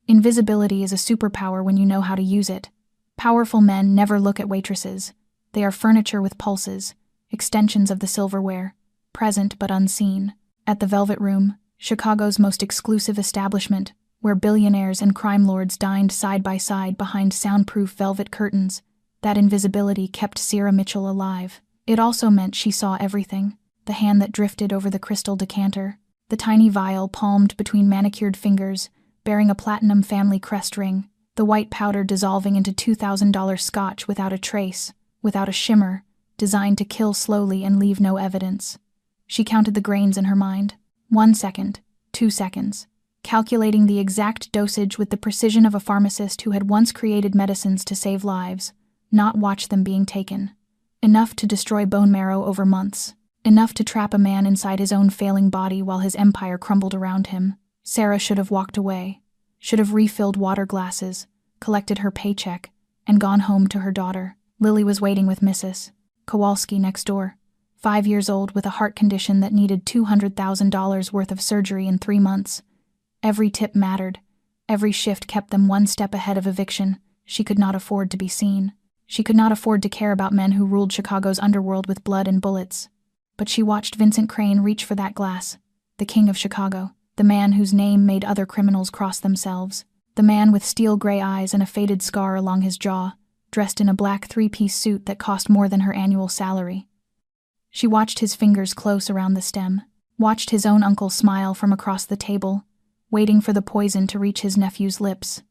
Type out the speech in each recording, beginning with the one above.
Invisibility is a superpower when you know how to use it. Powerful men never look at waitresses. They are furniture with pulses, extensions of the silverware, present but unseen. At the Velvet Room, Chicago's most exclusive establishment, where billionaires and crime lords dined side by side behind soundproof velvet curtains, that invisibility kept Sarah Mitchell alive. It also meant she saw everything: the hand that drifted over the crystal decanter, the tiny vial palmed between manicured fingers, bearing a platinum family crest ring, the white powder dissolving into $2,000 scotch without a trace, without a shimmer, designed to kill slowly and leave no evidence. She counted the grains in her mind. 1 second, 2 seconds, calculating the exact dosage with the precision of a pharmacist who had once created medicines to save lives, not watch them being taken. Enough to destroy bone marrow over months. Enough to trap a man inside his own failing body while his empire crumbled around him. Sarah should have walked away, should have refilled water glasses, collected her paycheck, and gone home to her daughter. Lily was waiting with Mrs. Kowalski next door, 5 years old with a heart condition that needed $200,000 worth of surgery in 3 months. Every tip mattered. Every shift kept them one step ahead of eviction. She could not afford to be seen. She could not afford to care about men who ruled Chicago's underworld with blood and bullets. But she watched Vincent Crane reach for that glass, the king of Chicago, the man whose name made other criminals cross themselves, the man with steel gray eyes and a faded scar along his jaw, dressed in a black 3-piece suit that cost more than her annual salary. She watched his fingers close around the stem, watched his own uncle smile from across the table, waiting for the poison to reach his nephew's lips.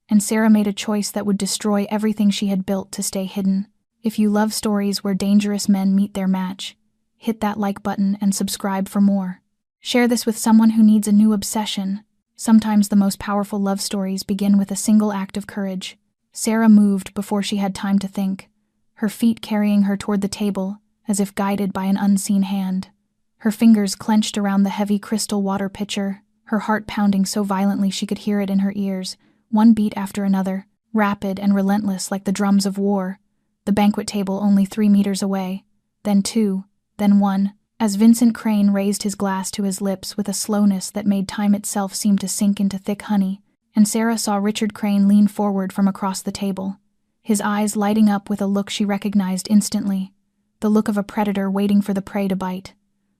And Sarah made a choice that would destroy everything she had built to stay hidden. If you love stories where dangerous men meet their match, hit that like button and subscribe for more. Share this with someone who needs a new obsession. Sometimes the most powerful love stories begin with a single act of courage. Sarah moved before she had time to think, her feet carrying her toward the table, as if guided by an unseen hand. Her fingers clenched around the heavy crystal water pitcher, her heart pounding so violently she could hear it in her ears, one beat after another, rapid and relentless like the drums of war. The banquet table only 3 meters away, then 2, then 1, as Vincent Crane raised his glass to his lips with a slowness that made time itself seem to sink into thick honey, and Sarah saw Richard Crane lean forward from across the table, his eyes lighting up with a look she recognized instantly, the look of a predator waiting for the prey to bite,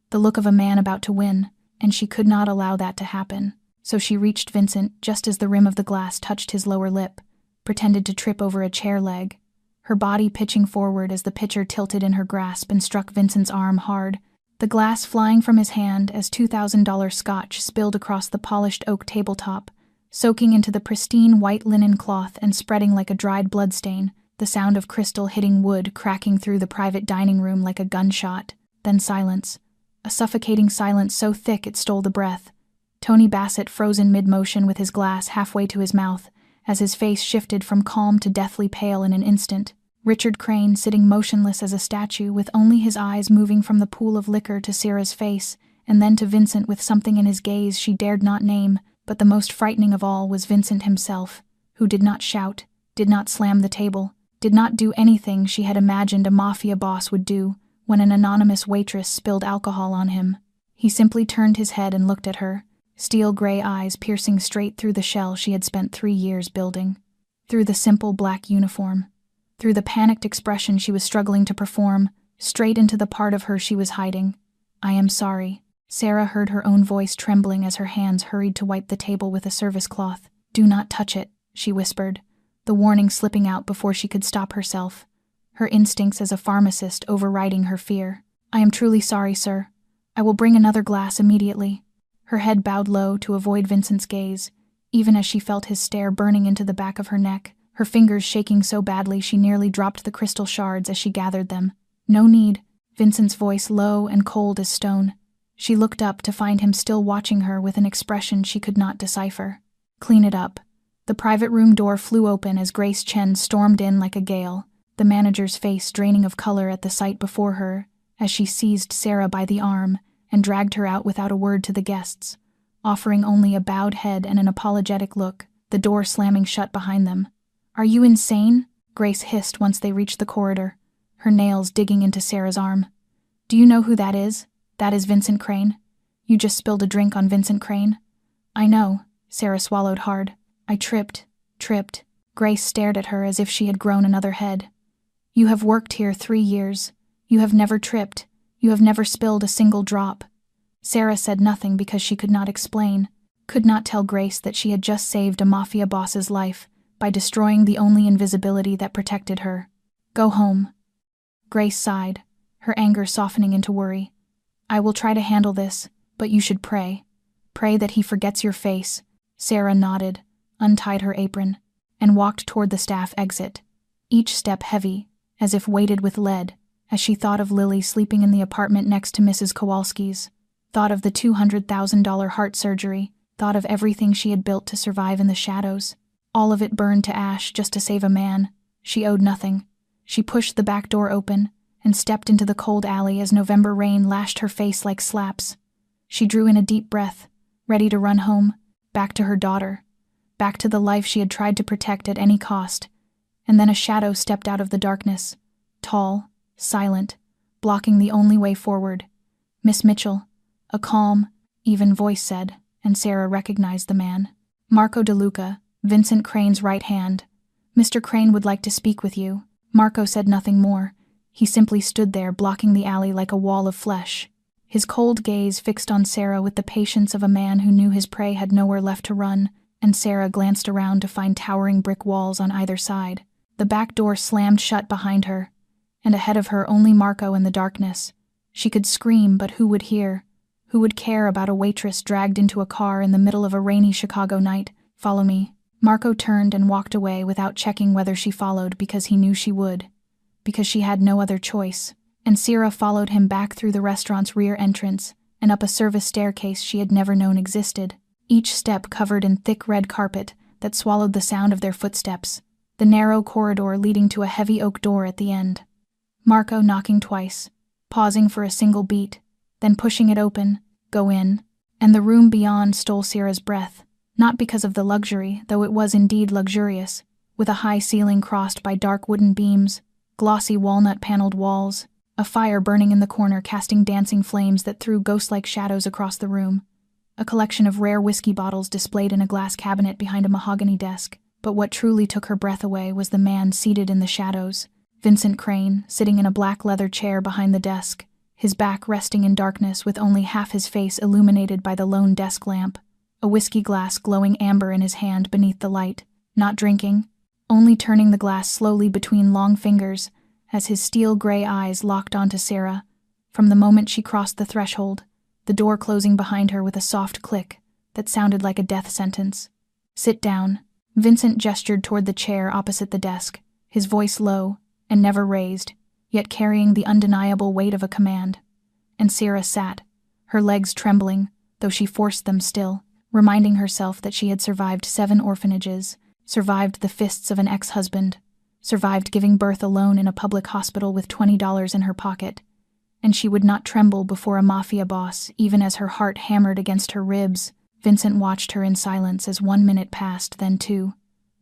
the look of a man about to win, and she could not allow that to happen. So she reached Vincent just as the rim of the glass touched his lower lip, pretended to trip over a chair leg, her body pitching forward as the pitcher tilted in her grasp and struck Vincent's arm hard, the glass flying from his hand as $2,000 scotch spilled across the polished oak tabletop, soaking into the pristine white linen cloth and spreading like a dried bloodstain, the sound of crystal hitting wood cracking through the private dining room like a gunshot. Then silence, a suffocating silence so thick it stole the breath. Tony Bassett froze in mid-motion with his glass halfway to his mouth, as his face shifted from calm to deathly pale in an instant. Richard Crane sitting motionless as a statue with only his eyes moving from the pool of liquor to Sarah's face, and then to Vincent with something in his gaze she dared not name, but the most frightening of all was Vincent himself, who did not shout, did not slam the table, did not do anything she had imagined a mafia boss would do when an anonymous waitress spilled alcohol on him. He simply turned his head and looked at her, steel gray eyes piercing straight through the shell she had spent 3 years building, through the simple black uniform, through the panicked expression she was struggling to perform, straight into the part of her she was hiding. "I am sorry." Sarah heard her own voice trembling as her hands hurried to wipe the table with a service cloth. "Do not touch it," she whispered, the warning slipping out before she could stop herself, her instincts as a pharmacist overriding her fear. "I am truly sorry, sir. I will bring another glass immediately." Her head bowed low to avoid Vincent's gaze, even as she felt his stare burning into the back of her neck, her fingers shaking so badly she nearly dropped the crystal shards as she gathered them. "No need," Vincent's voice low and cold as stone. She looked up to find him still watching her with an expression she could not decipher. "Clean it up." The private room door flew open as Grace Chen stormed in like a gale, the manager's face draining of color at the sight before her, as she seized Sarah by the arm and dragged her out without a word to the guests, offering only a bowed head and an apologetic look, the door slamming shut behind them. "Are you insane?" Grace hissed once they reached the corridor, her nails digging into Sarah's arm. "Do you know who that is? That is Vincent Crane. You just spilled a drink on Vincent Crane." "I know," Sarah swallowed hard. I tripped. Grace stared at her as if she had grown another head. You have worked here 3 years. You have never tripped. You have never spilled a single drop. Sarah said nothing because she could not explain, could not tell Grace that she had just saved a Mafia boss's life by destroying the only invisibility that protected her. Go home. Grace sighed, her anger softening into worry. I will try to handle this, but you should pray. Pray that he forgets your face. Sarah nodded, untied her apron, and walked toward the staff exit, each step heavy, as if weighted with lead, as she thought of Lily sleeping in the apartment next to Mrs. Kowalski's, thought of the $200,000 heart surgery, thought of everything she had built to survive in the shadows. All of it burned to ash just to save a man. She owed nothing. She pushed the back door open and stepped into the cold alley as November rain lashed her face like slaps. She drew in a deep breath, ready to run home, back to her daughter, back to the life she had tried to protect at any cost. And then a shadow stepped out of the darkness, tall, silent, blocking the only way forward. Miss Mitchell, a calm, even voice said, and Sarah recognized the man. Marco DeLuca, Vincent Crane's right hand. Mr. Crane would like to speak with you. Marco said nothing more. He simply stood there, blocking the alley like a wall of flesh. His cold gaze fixed on Sarah with the patience of a man who knew his prey had nowhere left to run, and Sarah glanced around to find towering brick walls on either side. The back door slammed shut behind her, and ahead of her only Marco in the darkness. She could scream, but who would hear? Who would care about a waitress dragged into a car in the middle of a rainy Chicago night? Follow me. Marco turned and walked away without checking whether she followed because he knew she would, because she had no other choice. And Sarah followed him back through the restaurant's rear entrance and up a service staircase she had never known existed, each step covered in thick red carpet that swallowed the sound of their footsteps, the narrow corridor leading to a heavy oak door at the end. Marco knocking twice, pausing for a single beat, then pushing it open, go in, and the room beyond stole Sarah's breath, not because of the luxury, though it was indeed luxurious, with a high ceiling crossed by dark wooden beams, glossy walnut-paneled walls, a fire burning in the corner casting dancing flames that threw ghost-like shadows across the room, a collection of rare whiskey bottles displayed in a glass cabinet behind a mahogany desk. But what truly took her breath away was the man seated in the shadows, Vincent Crane, sitting in a black leather chair behind the desk, his back resting in darkness with only half his face illuminated by the lone desk lamp, a whiskey glass glowing amber in his hand beneath the light, not drinking, only turning the glass slowly between long fingers as his steel-gray eyes locked onto Sarah. From the moment she crossed the threshold, the door closing behind her with a soft click that sounded like a death sentence. Sit down. Vincent gestured toward the chair opposite the desk, his voice low and never raised, yet carrying the undeniable weight of a command. And Sarah sat, her legs trembling, though she forced them still, reminding herself that she had survived 7 orphanages, survived the fists of an ex-husband, survived giving birth alone in a public hospital with $20 in her pocket, and she would not tremble before a mafia boss, even as her heart hammered against her ribs. Vincent watched her in silence as 1 minute passed, then 2,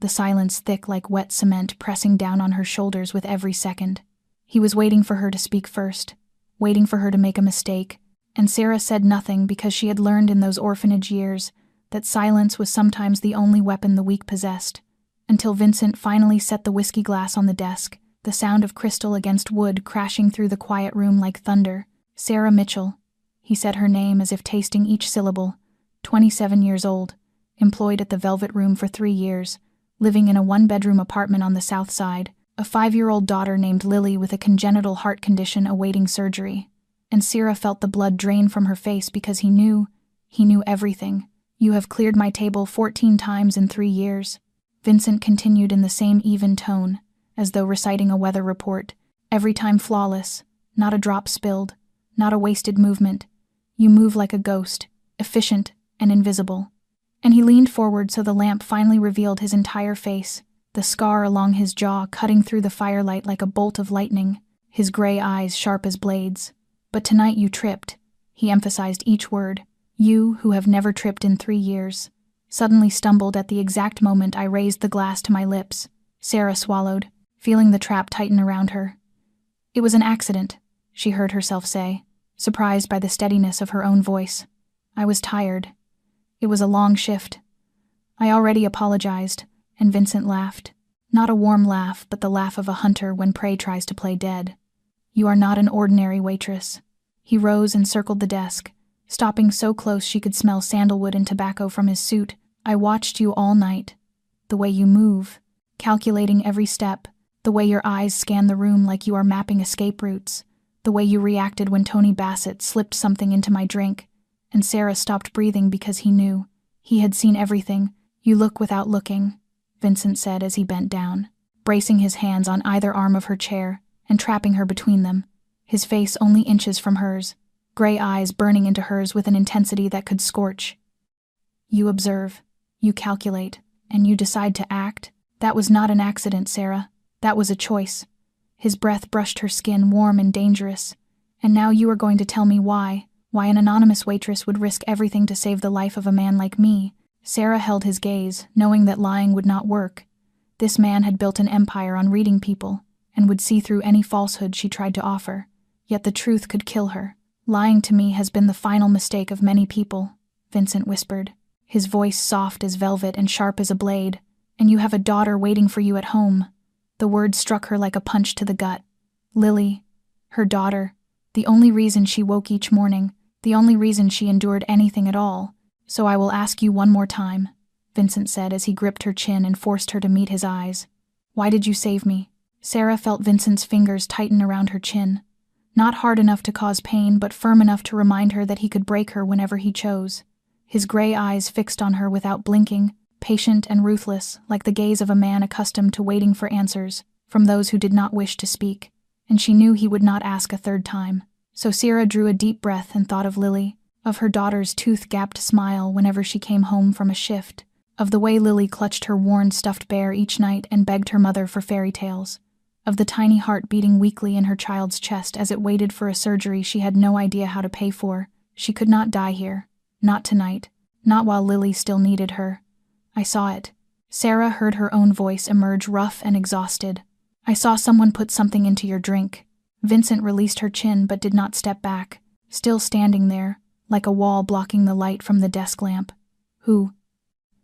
the silence thick like wet cement pressing down on her shoulders with every second. He was waiting for her to speak first, waiting for her to make a mistake, and Sarah said nothing because she had learned in those orphanage years that silence was sometimes the only weapon the weak possessed, until Vincent finally set the whiskey glass on the desk, the sound of crystal against wood crashing through the quiet room like thunder. Sarah Mitchell. He said her name as if tasting each syllable. 27 years old, employed at the Velvet Room for 3 years, living in a 1-bedroom apartment on the south side, a 5-year-old daughter named Lily with a congenital heart condition awaiting surgery. And Sarah felt the blood drain from her face because he knew everything. You have cleared my table 14 times in 3 years. Vincent continued in the same even tone, as though reciting a weather report, every time flawless, not a drop spilled, not a wasted movement. You move like a ghost, efficient and invisible. And he leaned forward so the lamp finally revealed his entire face, the scar along his jaw cutting through the firelight like a bolt of lightning, his gray eyes sharp as blades. But tonight you tripped. He emphasized each word. You, who have never tripped in 3 years. Suddenly stumbled at the exact moment I raised the glass to my lips. Sarah swallowed, feeling the trap tighten around her. It was an accident, she heard herself say, surprised by the steadiness of her own voice. I was tired. It was a long shift. I already apologized, and Vincent laughed. Not a warm laugh, but the laugh of a hunter when prey tries to play dead. You are not an ordinary waitress. He rose and circled the desk, stopping so close she could smell sandalwood and tobacco from his suit. I watched you all night. The way you move, calculating every step, the way your eyes scan the room like you are mapping escape routes, the way you reacted when Tony Bassett slipped something into my drink, and Sarah stopped breathing because he knew. He had seen everything. You look without looking, Vincent said as he bent down, bracing his hands on either arm of her chair and trapping her between them, his face only inches from hers, gray eyes burning into hers with an intensity that could scorch. You observe, you calculate, and you decide to act. That was not an accident, Sarah. That was a choice. His breath brushed her skin, warm and dangerous. And now you are going to tell me why an anonymous waitress would risk everything to save the life of a man like me. Sarah held his gaze, knowing that lying would not work. This man had built an empire on reading people, and would see through any falsehood she tried to offer. Yet the truth could kill her. Lying to me has been the final mistake of many people, Vincent whispered, his voice soft as velvet and sharp as a blade. And you have a daughter waiting for you at home. The word struck her like a punch to the gut. Lily, her daughter, the only reason she woke each morning, the only reason she endured anything at all. So I will ask you one more time, Vincent said as he gripped her chin and forced her to meet his eyes. Why did you save me? Sarah felt Vincent's fingers tighten around her chin. Not hard enough to cause pain, but firm enough to remind her that he could break her whenever he chose. His gray eyes fixed on her without blinking, patient and ruthless, like the gaze of a man accustomed to waiting for answers from those who did not wish to speak, and she knew he would not ask a third time. So Sarah drew a deep breath and thought of Lily, of her daughter's tooth-gapped smile whenever she came home from a shift, of the way Lily clutched her worn stuffed bear each night and begged her mother for fairy tales, of the tiny heart beating weakly in her child's chest as it waited for a surgery she had no idea how to pay for. She could not die here, not tonight, not while Lily still needed her. I saw it. Sarah heard her own voice emerge rough and exhausted. I saw someone put something into your drink. Vincent released her chin but did not step back, still standing there, like a wall blocking the light from the desk lamp. Who?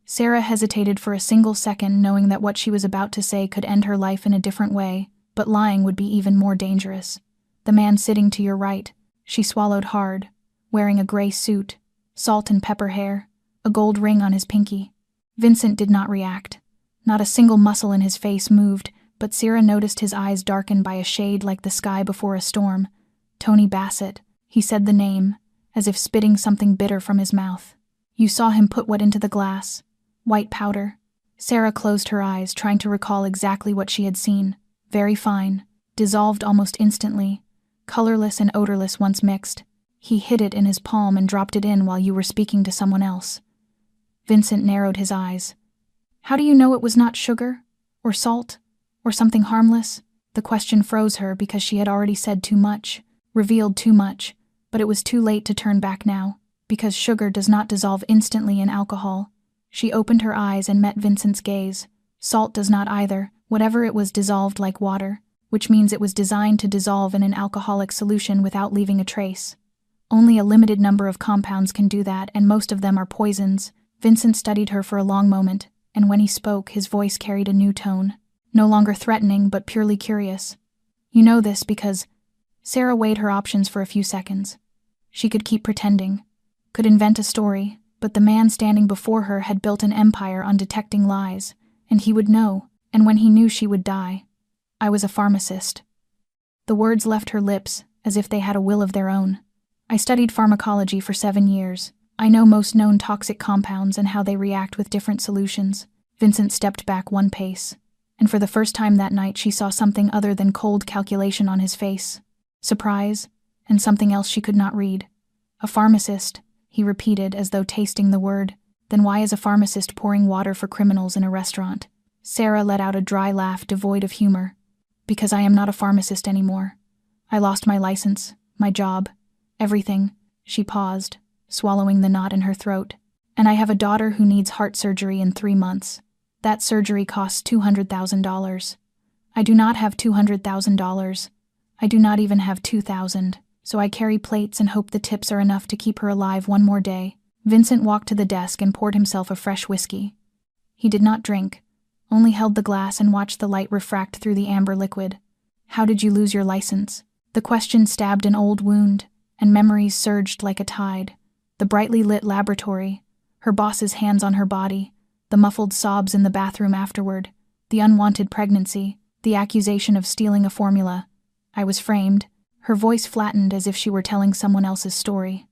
Sarah hesitated for a single second, knowing that what she was about to say could end her life in a different way, but lying would be even more dangerous. The man sitting to your right. She swallowed hard, wearing a gray suit, salt and pepper hair, a gold ring on his pinky. Vincent did not react. Not a single muscle in his face moved, but Sarah noticed his eyes darken by a shade like the sky before a storm. Tony Bassett. He said the name, as if spitting something bitter from his mouth. You saw him put what into the glass? White powder. Sarah closed her eyes, trying to recall exactly what she had seen. Very fine, dissolved almost instantly, colorless and odorless once mixed. He hid it in his palm and dropped it in while you were speaking to someone else. Vincent narrowed his eyes. How do you know it was not sugar? Or salt? Or something harmless? The question froze her because she had already said too much, revealed too much, but it was too late to turn back now, because sugar does not dissolve instantly in alcohol. She opened her eyes and met Vincent's gaze. Salt does not either. Whatever it was dissolved like water, which means it was designed to dissolve in an alcoholic solution without leaving a trace. Only a limited number of compounds can do that, and most of them are poisons. Vincent studied her for a long moment, and when he spoke, his voice carried a new tone. No longer threatening, but purely curious. You know this because... Sarah weighed her options for a few seconds. She could keep pretending, could invent a story, but the man standing before her had built an empire on detecting lies, and he would know, and when he knew she would die. I was a pharmacist. The words left her lips as if they had a will of their own. I studied pharmacology for 7 years. I know most known toxic compounds and how they react with different solutions. Vincent stepped back one pace, and for the first time that night she saw something other than cold calculation on his face. Surprise, and something else she could not read. A pharmacist, he repeated as though tasting the word. Then why is a pharmacist pouring water for criminals in a restaurant? Sarah let out a dry laugh devoid of humor. Because I am not a pharmacist anymore. I lost my license, my job, everything. She paused, swallowing the knot in her throat. And I have a daughter who needs heart surgery in 3 months. That surgery costs $200,000. I do not have $200,000. I do not even have 2,000, so I carry plates and hope the tips are enough to keep her alive one more day. Vincent walked to the desk and poured himself a fresh whiskey. He did not drink, only held the glass and watched the light refract through the amber liquid. How did you lose your license? The question stabbed an old wound, and memories surged like a tide. The brightly lit laboratory, her boss's hands on her body, the muffled sobs in the bathroom afterward, the unwanted pregnancy, the accusation of stealing a formula. I was framed. Her voice flattened as if she were telling someone else's story.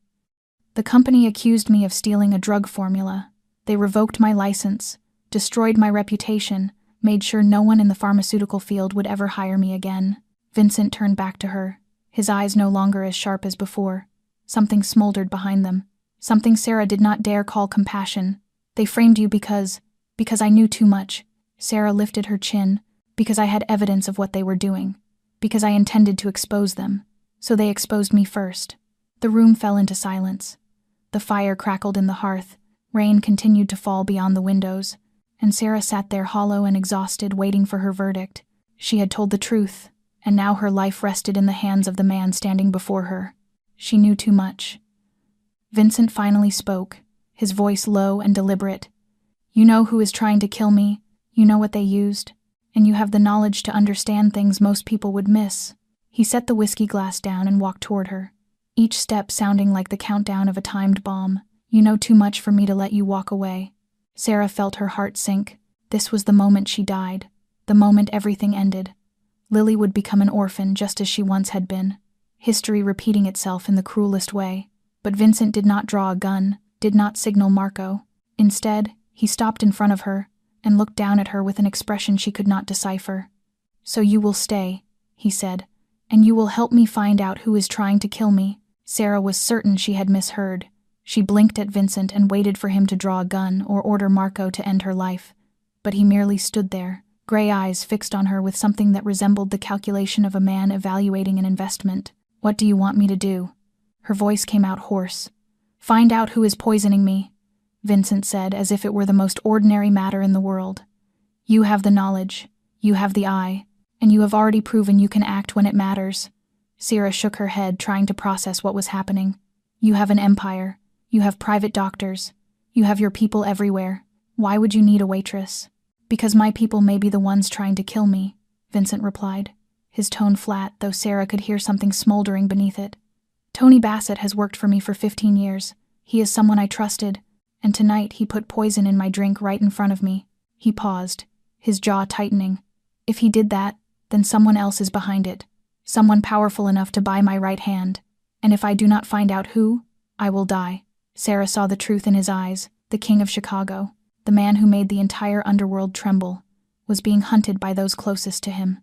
The company accused me of stealing a drug formula. They revoked my license, destroyed my reputation, made sure no one in the pharmaceutical field would ever hire me again. Vincent turned back to her, his eyes no longer as sharp as before. Something smoldered behind them, something Sarah did not dare call compassion. They framed you because I knew too much. Sarah lifted her chin. Because I had evidence of what they were doing. Because I intended to expose them. So they exposed me first. The room fell into silence. The fire crackled in the hearth. Rain continued to fall beyond the windows. And Sarah sat there hollow and exhausted, waiting for her verdict. She had told the truth, and now her life rested in the hands of the man standing before her. She knew too much. Vincent finally spoke, his voice low and deliberate. You know who is trying to kill me. You know what they used. And you have the knowledge to understand things most people would miss. He set the whiskey glass down and walked toward her, each step sounding like the countdown of a timed bomb. You know too much for me to let you walk away. Sarah felt her heart sink. This was the moment she died, the moment everything ended. Lily would become an orphan just as she once had been, history repeating itself in the cruelest way. But Vincent did not draw a gun, did not signal Marco. Instead, he stopped in front of her and looked down at her with an expression she could not decipher. So you will stay, he said, and you will help me find out who is trying to kill me. Sarah was certain she had misheard. She blinked at Vincent and waited for him to draw a gun or order Marco to end her life. But he merely stood there, gray eyes fixed on her with something that resembled the calculation of a man evaluating an investment. What do you want me to do? Her voice came out hoarse. Find out who is poisoning me, Vincent said, as if it were the most ordinary matter in the world. You have the knowledge, you have the eye, and you have already proven you can act when it matters. Sarah shook her head, trying to process what was happening. You have an empire, you have private doctors, you have your people everywhere. Why would you need a waitress? Because my people may be the ones trying to kill me, Vincent replied, his tone flat, though Sarah could hear something smoldering beneath it. Tony Bassett has worked for me for 15 years. He is someone I trusted. And tonight he put poison in my drink right in front of me. He paused, his jaw tightening. If he did that, then someone else is behind it. Someone powerful enough to buy my right hand. And if I do not find out who, I will die. Sarah saw the truth in his eyes. The king of Chicago, the man who made the entire underworld tremble, was being hunted by those closest to him.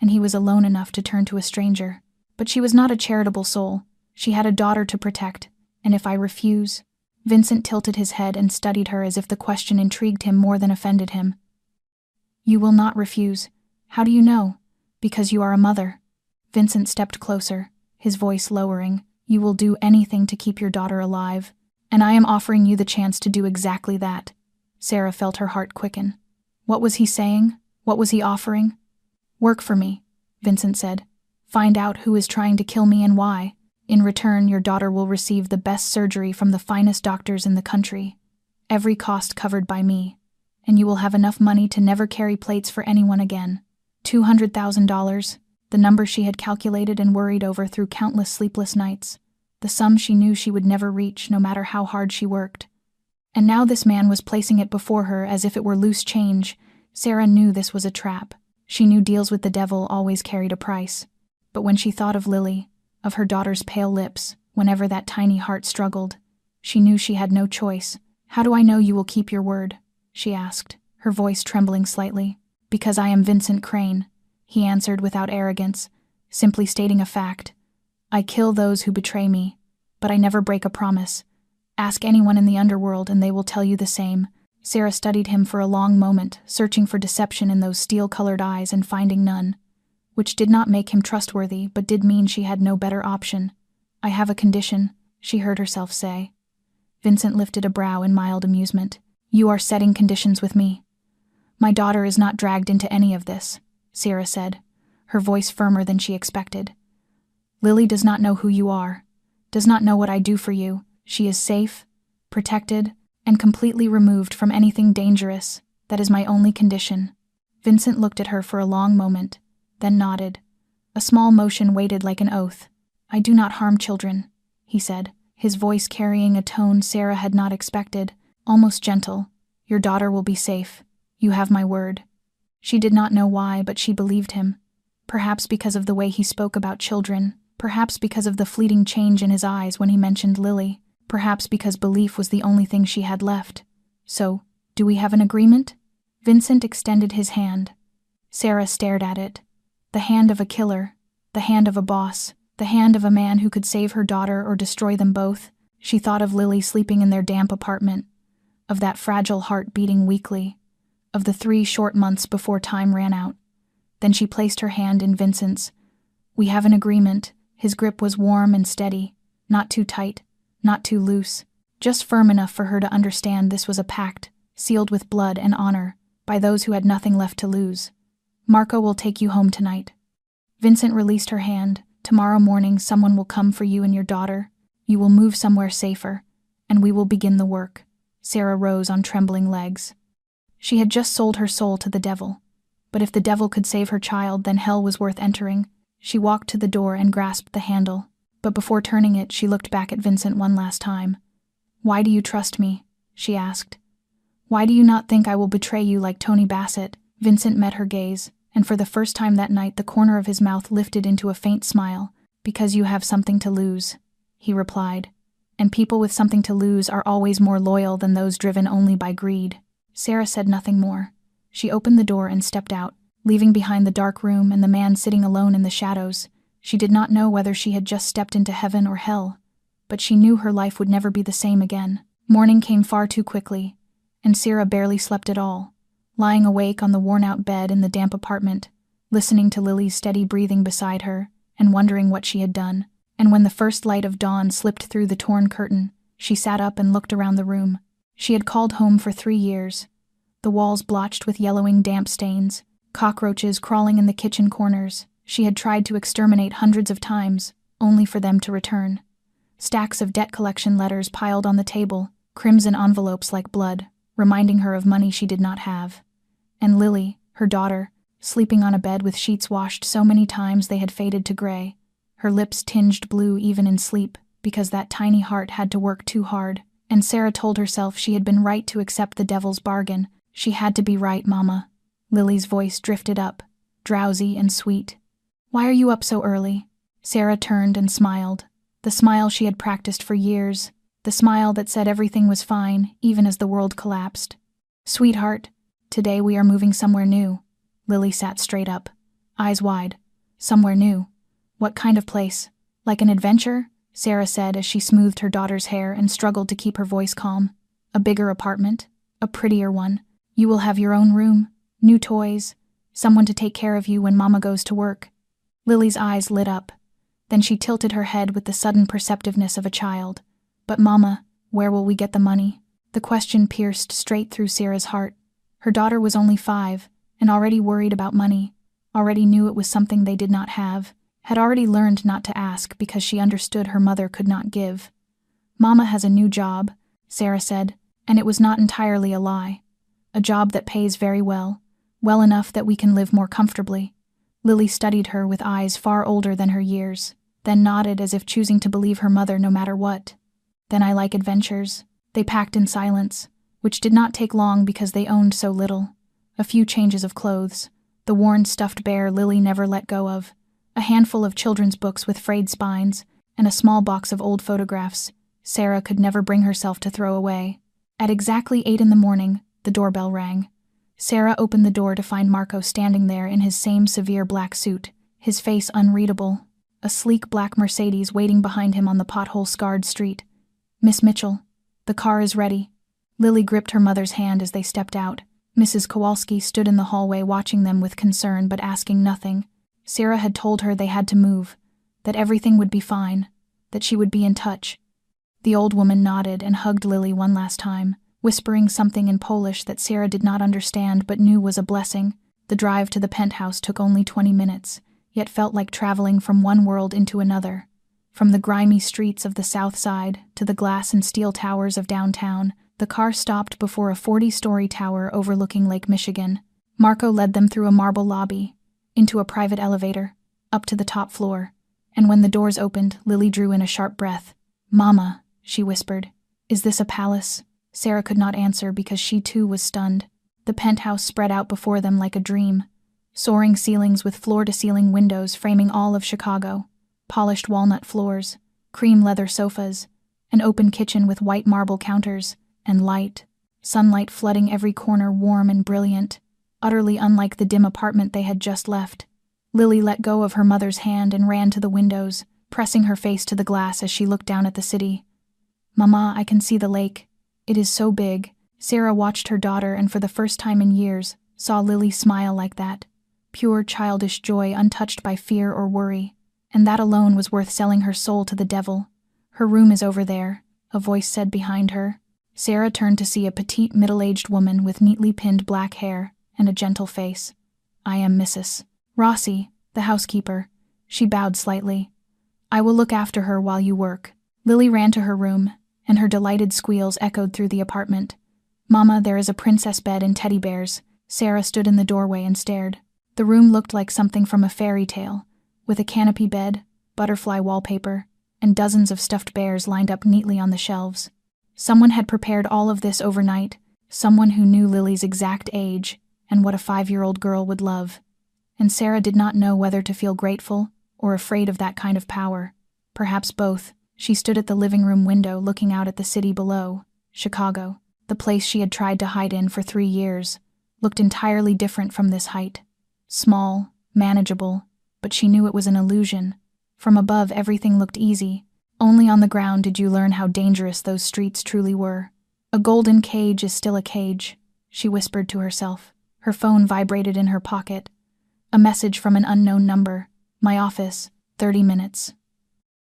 And he was alone enough to turn to a stranger. But she was not a charitable soul. She had a daughter to protect. And if I refuse... Vincent tilted his head and studied her as if the question intrigued him more than offended him. You will not refuse. How do you know? Because you are a mother. Vincent stepped closer, his voice lowering. You will do anything to keep your daughter alive, and I am offering you the chance to do exactly that. Sarah felt her heart quicken. What was he saying? What was he offering? Work for me, Vincent said. Find out who is trying to kill me and why. In return, your daughter will receive the best surgery from the finest doctors in the country, every cost covered by me, and you will have enough money to never carry plates for anyone again. $200,000, the number she had calculated and worried over through countless sleepless nights, the sum she knew she would never reach no matter how hard she worked. And now this man was placing it before her as if it were loose change. Sarah knew this was a trap. She knew deals with the devil always carried a price. But when she thought of Lily, of her daughter's pale lips, whenever that tiny heart struggled, she knew she had no choice. How do I know you will keep your word? She asked, her voice trembling slightly. Because I am Vincent Crane, he answered without arrogance, simply stating a fact. I kill those who betray me, but I never break a promise. Ask anyone in the underworld and they will tell you the same. Sarah studied him for a long moment, searching for deception in those steel-colored eyes and finding none. Which did not make him trustworthy, but did mean she had no better option. I have a condition, she heard herself say. Vincent lifted a brow in mild amusement. You are setting conditions with me. My daughter is not dragged into any of this, Sarah said, her voice firmer than she expected. Lily does not know who you are, does not know what I do for you. She is safe, protected, and completely removed from anything dangerous, That is my only condition." Vincent looked at her for a long moment, then nodded. A small motion waited like an oath. "I do not harm children," he said, his voice carrying a tone Sarah had not expected, almost gentle. "Your daughter will be safe. You have my word." She did not know why, but she believed him. Perhaps because of the way he spoke about children, perhaps because of the fleeting change in his eyes when he mentioned Lily, perhaps because belief was the only thing she had left. "So, do we have an agreement?" Vincent extended his hand. Sarah stared at it. The hand of a killer, the hand of a boss, the hand of a man who could save her daughter or destroy them both. She thought of Lily sleeping in their damp apartment, of that fragile heart beating weakly, of the 3 short months before time ran out. Then she placed her hand in Vincent's. "We have an agreement." His grip was warm and steady, not too tight, not too loose, just firm enough for her to understand this was a pact, sealed with blood and honor, by those who had nothing left to lose. "Marco will take you home tonight." Vincent released her hand. "Tomorrow morning someone will come for you and your daughter. You will move somewhere safer, and we will begin the work." Sarah rose on trembling legs. She had just sold her soul to the devil. But if the devil could save her child, then hell was worth entering. She walked to the door and grasped the handle. But before turning it, she looked back at Vincent one last time. "Why do you trust me?" she asked. "Why do you not think I will betray you like Tony Bassett?" Vincent met her gaze, and for the first time that night the corner of his mouth lifted into a faint smile. "Because you have something to lose," he replied. "And people with something to lose are always more loyal than those driven only by greed." Sarah said nothing more. She opened the door and stepped out, leaving behind the dark room and the man sitting alone in the shadows. She did not know whether she had just stepped into heaven or hell, but she knew her life would never be the same again. Morning came far too quickly, and Sarah barely slept at all, lying awake on the worn-out bed in the damp apartment, listening to Lily's steady breathing beside her, and wondering what she had done. And when the first light of dawn slipped through the torn curtain, she sat up and looked around the room. She had called home for 3 years. The walls blotched with yellowing damp stains, cockroaches crawling in the kitchen corners. She had tried to exterminate hundreds of times, only for them to return. Stacks of debt collection letters piled on the table, crimson envelopes like blood, reminding her of money she did not have. And Lily, her daughter, sleeping on a bed with sheets washed so many times they had faded to gray, her lips tinged blue even in sleep, because that tiny heart had to work too hard. And Sarah told herself she had been right to accept the devil's bargain. "She had to be right, Mama." Lily's voice drifted up, drowsy and sweet. "Why are you up so early?" Sarah turned and smiled, the smile she had practiced for years, the smile that said everything was fine, even as the world collapsed. "Sweetheart, today we are moving somewhere new." Lily sat straight up, eyes wide. "Somewhere new? What kind of place? Like an adventure?" Sarah said as she smoothed her daughter's hair and struggled to keep her voice calm. "A bigger apartment, a prettier one. You will have your own room, new toys, someone to take care of you when Mama goes to work." Lily's eyes lit up. Then she tilted her head with the sudden perceptiveness of a child. "But Mama, where will we get the money?" The question pierced straight through Sarah's heart. Her daughter was only 5, and already worried about money, already knew it was something they did not have, had already learned not to ask because she understood her mother could not give. "Mama has a new job," Sarah said, and it was not entirely a lie. "A job that pays very well, well enough that we can live more comfortably." Lily studied her with eyes far older than her years, then nodded as if choosing to believe her mother no matter what. "Then I like adventures." They packed in silence, which did not take long because they owned so little. A few changes of clothes, the worn stuffed bear Lily never let go of, a handful of children's books with frayed spines, and a small box of old photographs Sarah could never bring herself to throw away. At exactly 8 in the morning, the doorbell rang. Sarah opened the door to find Marco standing there in his same severe black suit, his face unreadable, a sleek black Mercedes waiting behind him on the pothole-scarred street. "Miss Mitchell, the car is ready." Lily gripped her mother's hand as they stepped out. Mrs. Kowalski stood in the hallway watching them with concern but asking nothing. Sarah had told her they had to move, that everything would be fine, that she would be in touch. The old woman nodded and hugged Lily one last time, whispering something in Polish that Sarah did not understand but knew was a blessing. The drive to the penthouse took only 20 minutes, yet felt like traveling from one world into another. From the grimy streets of the South Side to the glass and steel towers of downtown, The car stopped before a 40-story tower overlooking Lake Michigan. Marco led them through a marble lobby, into a private elevator, up to the top floor. And when the doors opened, Lily drew in a sharp breath. "Mama," she whispered. "Is this a palace?" Sarah could not answer because she too was stunned. The penthouse spread out before them like a dream. Soaring ceilings with floor-to-ceiling windows framing all of Chicago. Polished walnut floors, cream leather sofas, an open kitchen with white marble counters, and light. Sunlight flooding every corner, warm and brilliant, utterly unlike the dim apartment they had just left. Lily let go of her mother's hand and ran to the windows, pressing her face to the glass as she looked down at the city. "Mama, I can see the lake. It is so big." Sarah watched her daughter and for the first time in years saw Lily smile like that. Pure childish joy untouched by fear or worry. And that alone was worth selling her soul to the devil. "Her room is over there," a voice said behind her. Sarah turned to see a petite middle-aged woman with neatly pinned black hair and a gentle face. "I am Mrs. Rossi, the housekeeper." She bowed slightly. "I will look after her while you work." Lily ran to her room, and her delighted squeals echoed through the apartment. "Mama, there is a princess bed and teddy bears." Sarah stood in the doorway and stared. The room looked like something from a fairy tale, with a canopy bed, butterfly wallpaper, and dozens of stuffed bears lined up neatly on the shelves. Someone had prepared all of this overnight, someone who knew Lily's exact age and what a 5-year-old girl would love. And Sarah did not know whether to feel grateful or afraid of that kind of power. Perhaps both. She stood at the living room window looking out at the city below. Chicago, the place she had tried to hide in for 3 years, looked entirely different from this height. Small, manageable, but she knew it was an illusion. From above, everything looked easy. Only on the ground did you learn how dangerous those streets truly were. "A golden cage is still a cage," she whispered to herself. Her phone vibrated in her pocket. A message from an unknown number. "My office, 30 minutes.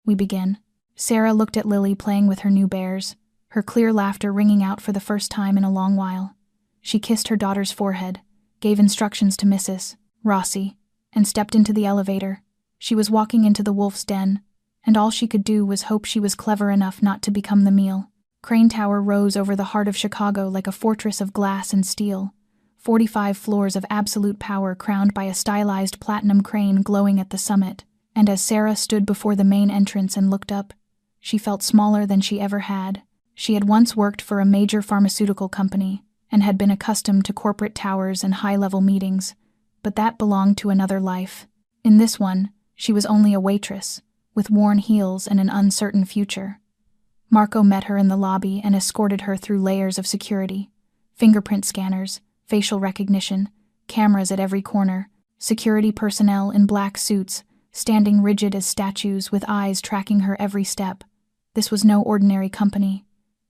We begin." Sarah looked at Lily playing with her new bears, her clear laughter ringing out for the first time in a long while. She kissed her daughter's forehead, gave instructions to Mrs. Rossi, and stepped into the elevator. She was walking into the wolf's den, and all she could do was hope she was clever enough not to become the meal. Crane Tower rose over the heart of Chicago like a fortress of glass and steel. 45 floors of absolute power crowned by a stylized platinum crane glowing at the summit. And as Sarah stood before the main entrance and looked up, she felt smaller than she ever had. She had once worked for a major pharmaceutical company and had been accustomed to corporate towers and high-level meetings, but that belonged to another life. In this one, she was only a waitress, with worn heels and an uncertain future. Marco met her in the lobby and escorted her through layers of security. Fingerprint scanners, facial recognition, cameras at every corner, security personnel in black suits, standing rigid as statues with eyes tracking her every step. This was no ordinary company.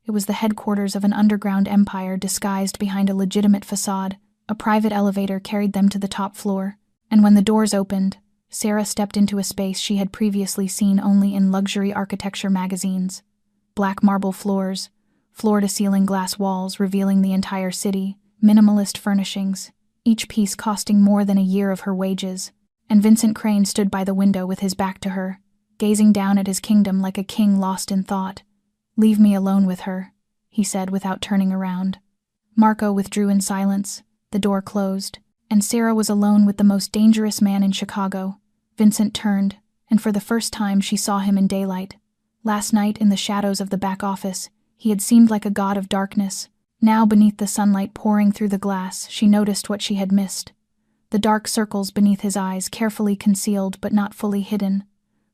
It was the headquarters of an underground empire disguised behind a legitimate facade. A private elevator carried them to the top floor, and when the doors opened, Sarah stepped into a space she had previously seen only in luxury architecture magazines. Black marble floors, floor-to-ceiling glass walls revealing the entire city, minimalist furnishings, each piece costing more than a year of her wages. And Vincent Crane stood by the window with his back to her, gazing down at his kingdom like a king lost in thought. "Leave me alone with her," he said without turning around. Marco withdrew in silence. The door closed, and Sarah was alone with the most dangerous man in Chicago. Vincent turned, and for the first time she saw him in daylight. Last night, in the shadows of the back office, he had seemed like a god of darkness. Now, beneath the sunlight pouring through the glass, she noticed what she had missed. The dark circles beneath his eyes, carefully concealed but not fully hidden.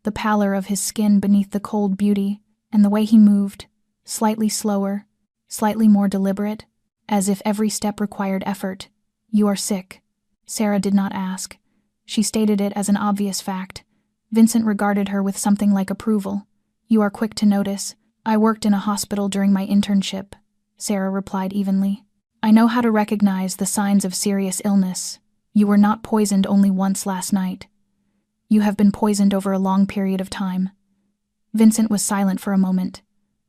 The pallor of his skin beneath the cold beauty, and the way he moved, slightly slower, slightly more deliberate, as if every step required effort. "You are sick." Sarah did not ask. She stated it as an obvious fact. Vincent regarded her with something like approval. "You are quick to notice. I worked in a hospital during my internship," Sarah replied evenly. "I know how to recognize the signs of serious illness. You were not poisoned only once last night. You have been poisoned over a long period of time." Vincent was silent for a moment,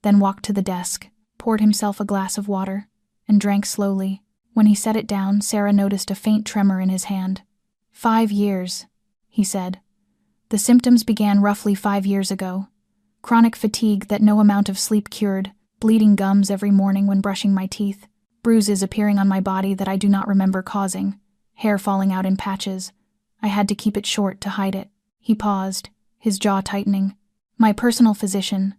then walked to the desk, poured himself a glass of water, and drank slowly. When he set it down, Sarah noticed a faint tremor in his hand. 5 years, he said. "The symptoms began roughly 5 years ago. Chronic fatigue that no amount of sleep cured, bleeding gums every morning when brushing my teeth, bruises appearing on my body that I do not remember causing, hair falling out in patches. I had to keep it short to hide it. He paused, his jaw tightening. My personal physician,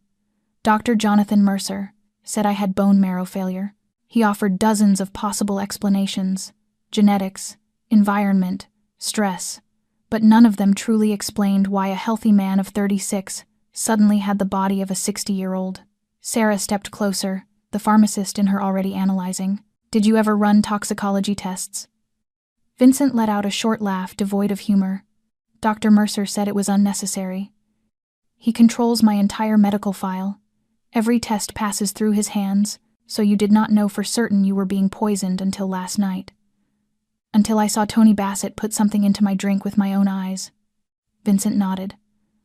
Dr. Jonathan Mercer, said I had bone marrow failure. He offered dozens of possible explanations: genetics, environment, stress, but none of them truly explained why a healthy man of 36 suddenly had the body of a 60-year-old. Sarah stepped closer, the pharmacist in her already analyzing. Did you ever run toxicology tests? Vincent let out a short laugh devoid of humor. Dr. Mercer said it was unnecessary. He controls my entire medical file. Every test passes through his hands, so you did not know for certain you were being poisoned until last night. Until I saw Tony Bassett put something into my drink with my own eyes. Vincent nodded.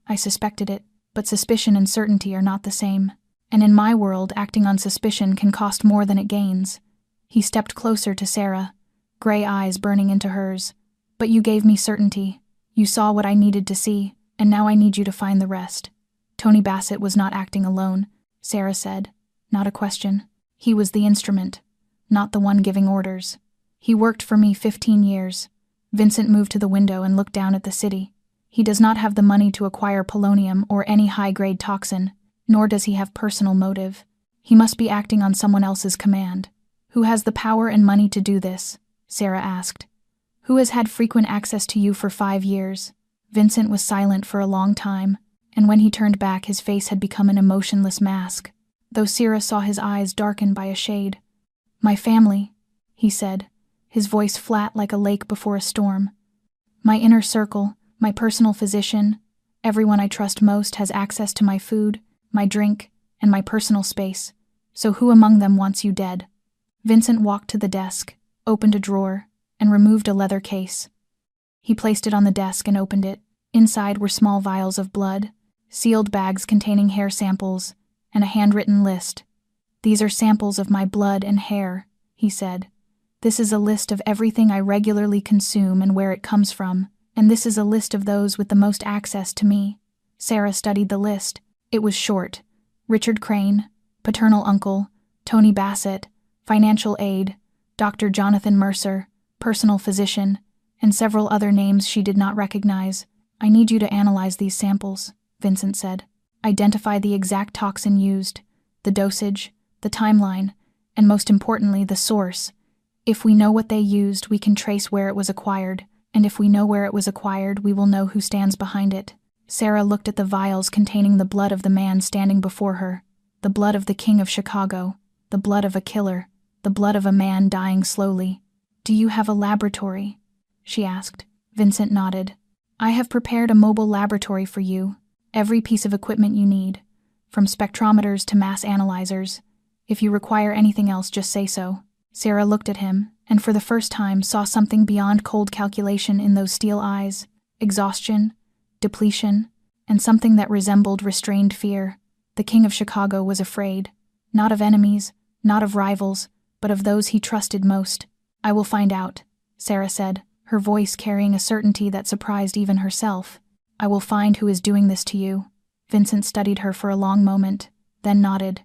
I suspected it, but suspicion and certainty are not the same. And in my world, acting on suspicion can cost more than it gains. He stepped closer to Sarah, gray eyes burning into hers. But you gave me certainty. You saw what I needed to see, and now I need you to find the rest. Tony Bassett was not acting alone, Sarah said. Not a question. He was the instrument, not the one giving orders. He worked for me 15 years. Vincent moved to the window and looked down at the city. He does not have the money to acquire polonium or any high-grade toxin, nor does he have personal motive. He must be acting on someone else's command. Who has the power and money to do this? Sarah asked. Who has had frequent access to you for 5 years? Vincent was silent for a long time, and when he turned back his face had become an emotionless mask, though Sarah saw his eyes darken by a shade. My family, he said, his voice flat like a lake before a storm. My inner circle, my personal physician, everyone I trust most has access to my food, my drink, and my personal space. So who among them wants you dead? Vincent walked to the desk, opened a drawer, and removed a leather case. He placed it on the desk and opened it. Inside were small vials of blood, sealed bags containing hair samples, and a handwritten list. These are samples of my blood and hair, he said. This is a list of everything I regularly consume and where it comes from, and this is a list of those with the most access to me. Sarah studied the list. It was short. Richard Crane, paternal uncle, Tony Bassett, financial aid, Dr. Jonathan Mercer, personal physician, and several other names she did not recognize. I need you to analyze these samples, Vincent said. Identify the exact toxin used, the dosage, the timeline, and most importantly, the source. If we know what they used, we can trace where it was acquired, and if we know where it was acquired, we will know who stands behind it. Sarah looked at the vials containing the blood of the man standing before her, the blood of the King of Chicago, the blood of a killer, the blood of a man dying slowly. Do you have a laboratory? She asked. Vincent nodded. I have prepared a mobile laboratory for you, every piece of equipment you need, from spectrometers to mass analyzers. If you require anything else, just say so. Sarah looked at him, and for the first time saw something beyond cold calculation in those steel eyes: exhaustion, depletion, and something that resembled restrained fear. The King of Chicago was afraid, not of enemies, not of rivals, but of those he trusted most. I will find out, Sarah said, her voice carrying a certainty that surprised even herself. I will find who is doing this to you. Vincent studied her for a long moment, then nodded,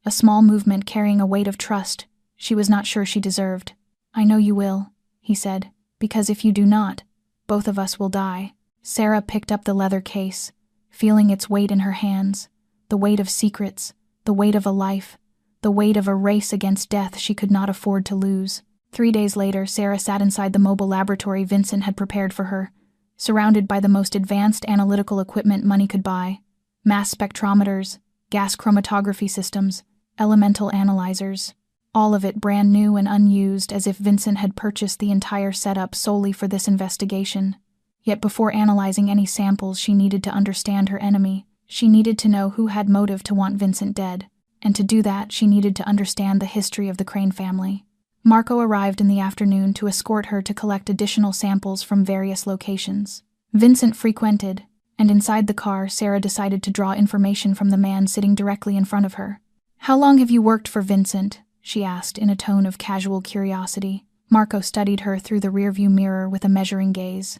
a small movement carrying a weight of trust she was not sure she deserved. I know you will, he said, because if you do not, both of us will die. Sarah picked up the leather case, feeling its weight in her hands, the weight of secrets, the weight of a life, the weight of a race against death she could not afford to lose. 3 days later, Sarah sat inside the mobile laboratory Vincent had prepared for her, surrounded by the most advanced analytical equipment money could buy: mass spectrometers, gas chromatography systems, elemental analyzers. All of it brand new and unused, as if Vincent had purchased the entire setup solely for this investigation. Yet before analyzing any samples, she needed to understand her enemy. She needed to know who had motive to want Vincent dead. And to do that, she needed to understand the history of the Crane family. Marco arrived in the afternoon to escort her to collect additional samples from various locations Vincent frequented, and inside the car, Sarah decided to draw information from the man sitting directly in front of her. How long have you worked for Vincent? She asked in a tone of casual curiosity. Marco studied her through the rearview mirror with a measuring gaze.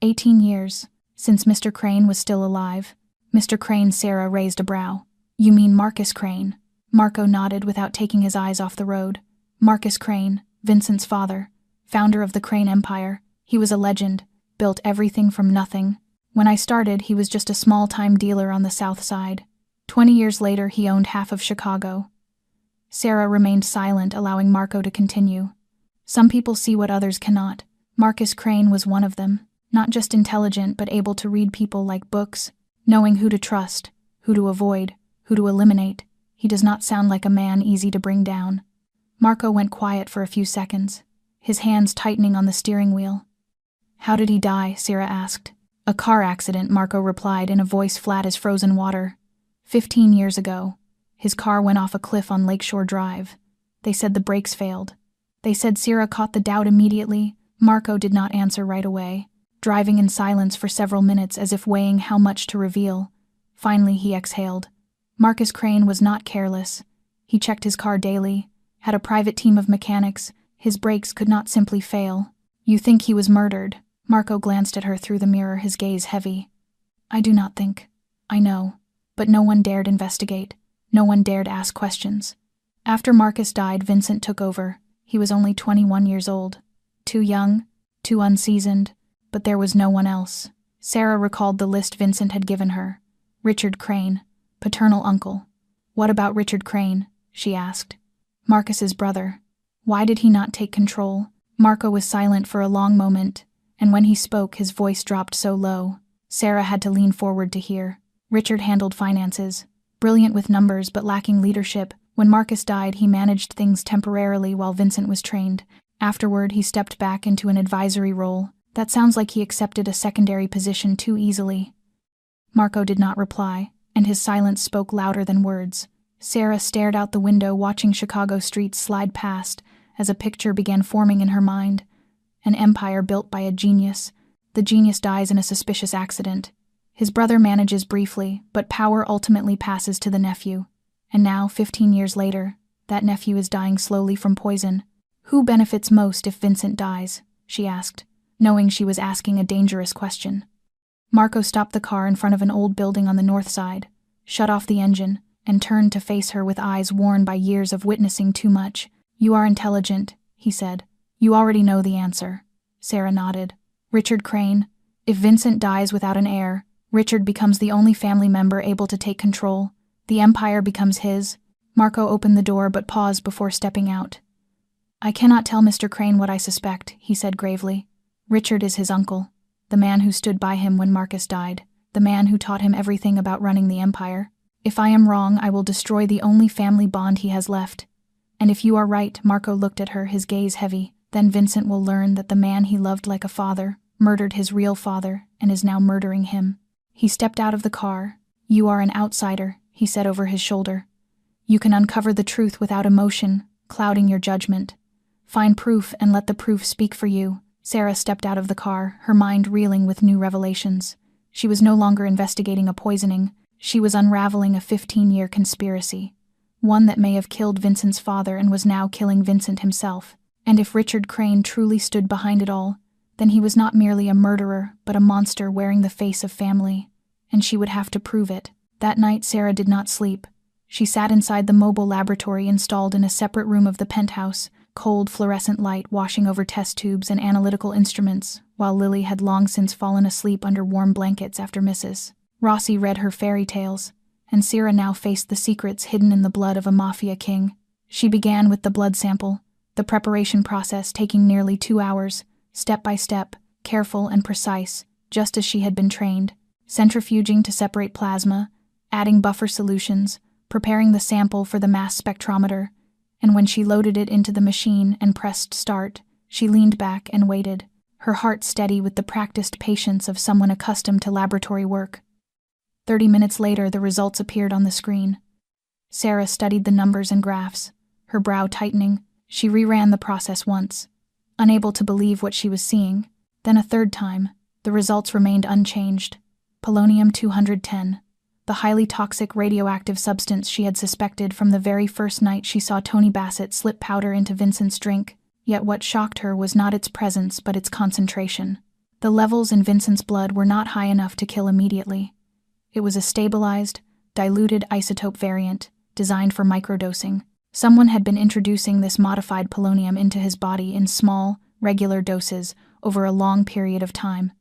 18 years, since Mr. Crane was still alive. Mr. Crane, Sarah raised a brow. You mean Marcus Crane? Marco nodded without taking his eyes off the road. Marcus Crane, Vincent's father, founder of the Crane Empire. He was a legend, built everything from nothing. When I started, he was just a small-time dealer on the South Side. 20 years later, he owned half of Chicago. Sarah remained silent, allowing Marco to continue. Some people see what others cannot. Marcus Crane was one of them. Not just intelligent, but able to read people like books, knowing who to trust, who to avoid, who to eliminate. He does not sound like a man easy to bring down. Marco went quiet for a few seconds, his hands tightening on the steering wheel. How did he die? Sarah asked. A car accident, Marco replied in a voice flat as frozen water. 15 years ago. His car went off a cliff on Lakeshore Drive. They said the brakes failed. They said Sarah caught the doubt immediately. Marco did not answer right away, driving in silence for several minutes as if weighing how much to reveal. Finally, he exhaled. Marcus Crane was not careless. He checked his car daily, had a private team of mechanics. His brakes could not simply fail. You think he was murdered? Marco glanced at her through the mirror, his gaze heavy. I do not think. I know. But no one dared investigate. No one dared ask questions. After Marcus died, Vincent took over. He was only 21 years old. Too young, too unseasoned, but there was no one else. Sarah recalled the list Vincent had given her. Richard Crane, paternal uncle. What about Richard Crane? She asked. Marcus's brother. Why did he not take control? Marco was silent for a long moment, and when he spoke, his voice dropped so low. Sarah had to lean forward to hear. Richard handled finances, brilliant with numbers but lacking leadership. When Marcus died, he managed things temporarily while Vincent was trained. Afterward, he stepped back into an advisory role. That sounds like he accepted a secondary position too easily. Marco did not reply, and his silence spoke louder than words. Sarah stared out the window, watching Chicago streets slide past as a picture began forming in her mind. An empire built by a genius. The genius dies in a suspicious accident. His brother manages briefly, but power ultimately passes to the nephew. And now, 15 years later, that nephew is dying slowly from poison. Who benefits most if Vincent dies? She asked, knowing she was asking a dangerous question. Marco stopped the car in front of an old building on the north side, shut off the engine, and turned to face her with eyes worn by years of witnessing too much. You are intelligent, he said. You already know the answer. Sarah nodded. Richard Crane. If Vincent dies without an heir, Richard becomes the only family member able to take control. The empire becomes his. Marco opened the door but paused before stepping out. I cannot tell Mr. Crane what I suspect, he said gravely. Richard is his uncle, the man who stood by him when Marcus died, the man who taught him everything about running the empire. If I am wrong, I will destroy the only family bond he has left. And if you are right, Marco looked at her, his gaze heavy, then Vincent will learn that the man he loved like a father murdered his real father and is now murdering him. He stepped out of the car. You are an outsider, he said over his shoulder. You can uncover the truth without emotion, clouding your judgment. Find proof and let the proof speak for you. Sarah stepped out of the car, her mind reeling with new revelations. She was no longer investigating a poisoning. She was unraveling a 15-year conspiracy, one that may have killed Vincent's father and was now killing Vincent himself. And if Richard Crane truly stood behind it all, then he was not merely a murderer, but a monster wearing the face of family. And she would have to prove it. That night, Sarah did not sleep. She sat inside the mobile laboratory installed in a separate room of the penthouse, cold fluorescent light washing over test tubes and analytical instruments, while Lily had long since fallen asleep under warm blankets after Mrs. Rossi read her fairy tales, and Sarah now faced the secrets hidden in the blood of a Mafia king. She began with the blood sample, the preparation process taking nearly 2 hours, step by step, careful and precise, just as she had been trained, centrifuging to separate plasma, adding buffer solutions, preparing the sample for the mass spectrometer, and when she loaded it into the machine and pressed start, she leaned back and waited, her heart steady with the practiced patience of someone accustomed to laboratory work. 30 minutes later, the results appeared on the screen. Sarah studied the numbers and graphs, her brow tightening. She reran the process once, unable to believe what she was seeing. Then a third time, the results remained unchanged. Polonium-210. The highly toxic radioactive substance she had suspected from the very first night she saw Tony Bassett slip powder into Vincent's drink. Yet what shocked her was not its presence but its concentration. The levels in Vincent's blood were not high enough to kill immediately. It was a stabilized, diluted isotope variant, designed for microdosing. Someone had been introducing this modified polonium into his body in small, regular doses over a long period of time,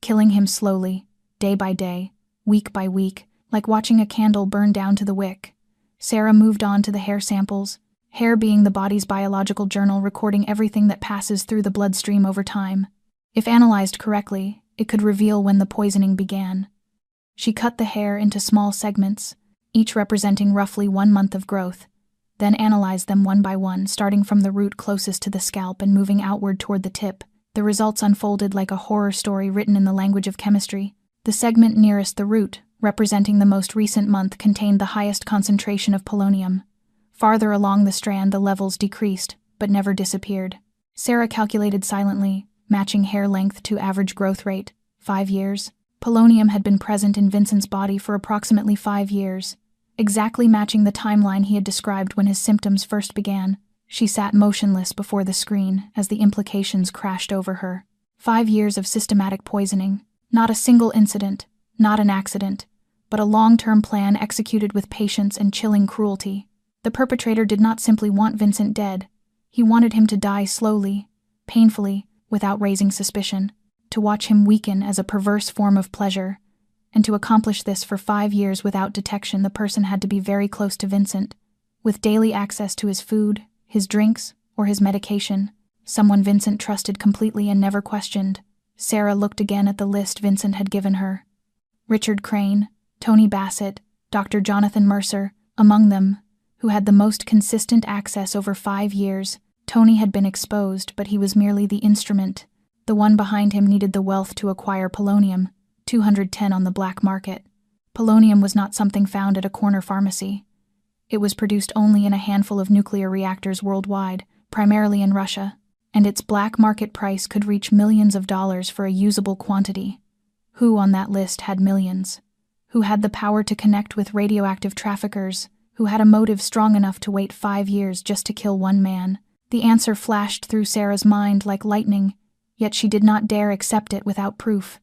killing him slowly, day by day, week by week, like watching a candle burn down to the wick. Sarah moved on to the hair samples, hair being the body's biological journal recording everything that passes through the bloodstream over time. If analyzed correctly, it could reveal when the poisoning began. She cut the hair into small segments, each representing roughly 1 month of growth, then analyzed them one by one, starting from the root closest to the scalp and moving outward toward the tip. The results unfolded like a horror story written in the language of chemistry. The segment nearest the root, representing the most recent month, contained the highest concentration of polonium. Farther along the strand, the levels decreased, but never disappeared. Sarah calculated silently, matching hair length to average growth rate, 5 years. Polonium had been present in Vincent's body for approximately 5 years, exactly matching the timeline he had described when his symptoms first began. She sat motionless before the screen as the implications crashed over her. 5 years of systematic poisoning. Not a single incident, not an accident, but a long-term plan executed with patience and chilling cruelty. The perpetrator did not simply want Vincent dead. He wanted him to die slowly, painfully, without raising suspicion, to watch him weaken as a perverse form of pleasure. And to accomplish this for 5 years without detection, the person had to be very close to Vincent, with daily access to his food, his drinks, or his medication, someone Vincent trusted completely and never questioned. Sarah looked again at the list Vincent had given her. Richard Crane, Tony Bassett, Dr. Jonathan Mercer, among them, who had the most consistent access over 5 years. Tony had been exposed, but he was merely the instrument. The one behind him needed the wealth to acquire polonium, 210 on the black market. Polonium was not something found at a corner pharmacy. It was produced only in a handful of nuclear reactors worldwide, primarily in Russia, and its black market price could reach millions of dollars for a usable quantity. Who on that list had millions? Who had the power to connect with radioactive traffickers? Who had a motive strong enough to wait 5 years just to kill one man? The answer flashed through Sarah's mind like lightning, yet she did not dare accept it without proof.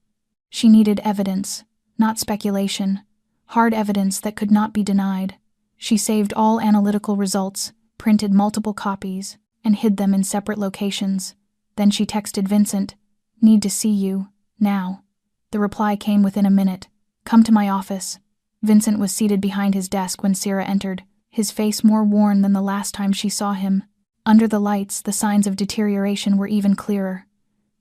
She needed evidence, not speculation, hard evidence that could not be denied. She saved all analytical results, printed multiple copies, and hid them in separate locations. Then she texted Vincent, "Need to see you, now." The reply came within a minute. "Come to my office." Vincent was seated behind his desk when Sarah entered, his face more worn than the last time she saw him. Under the lights, the signs of deterioration were even clearer.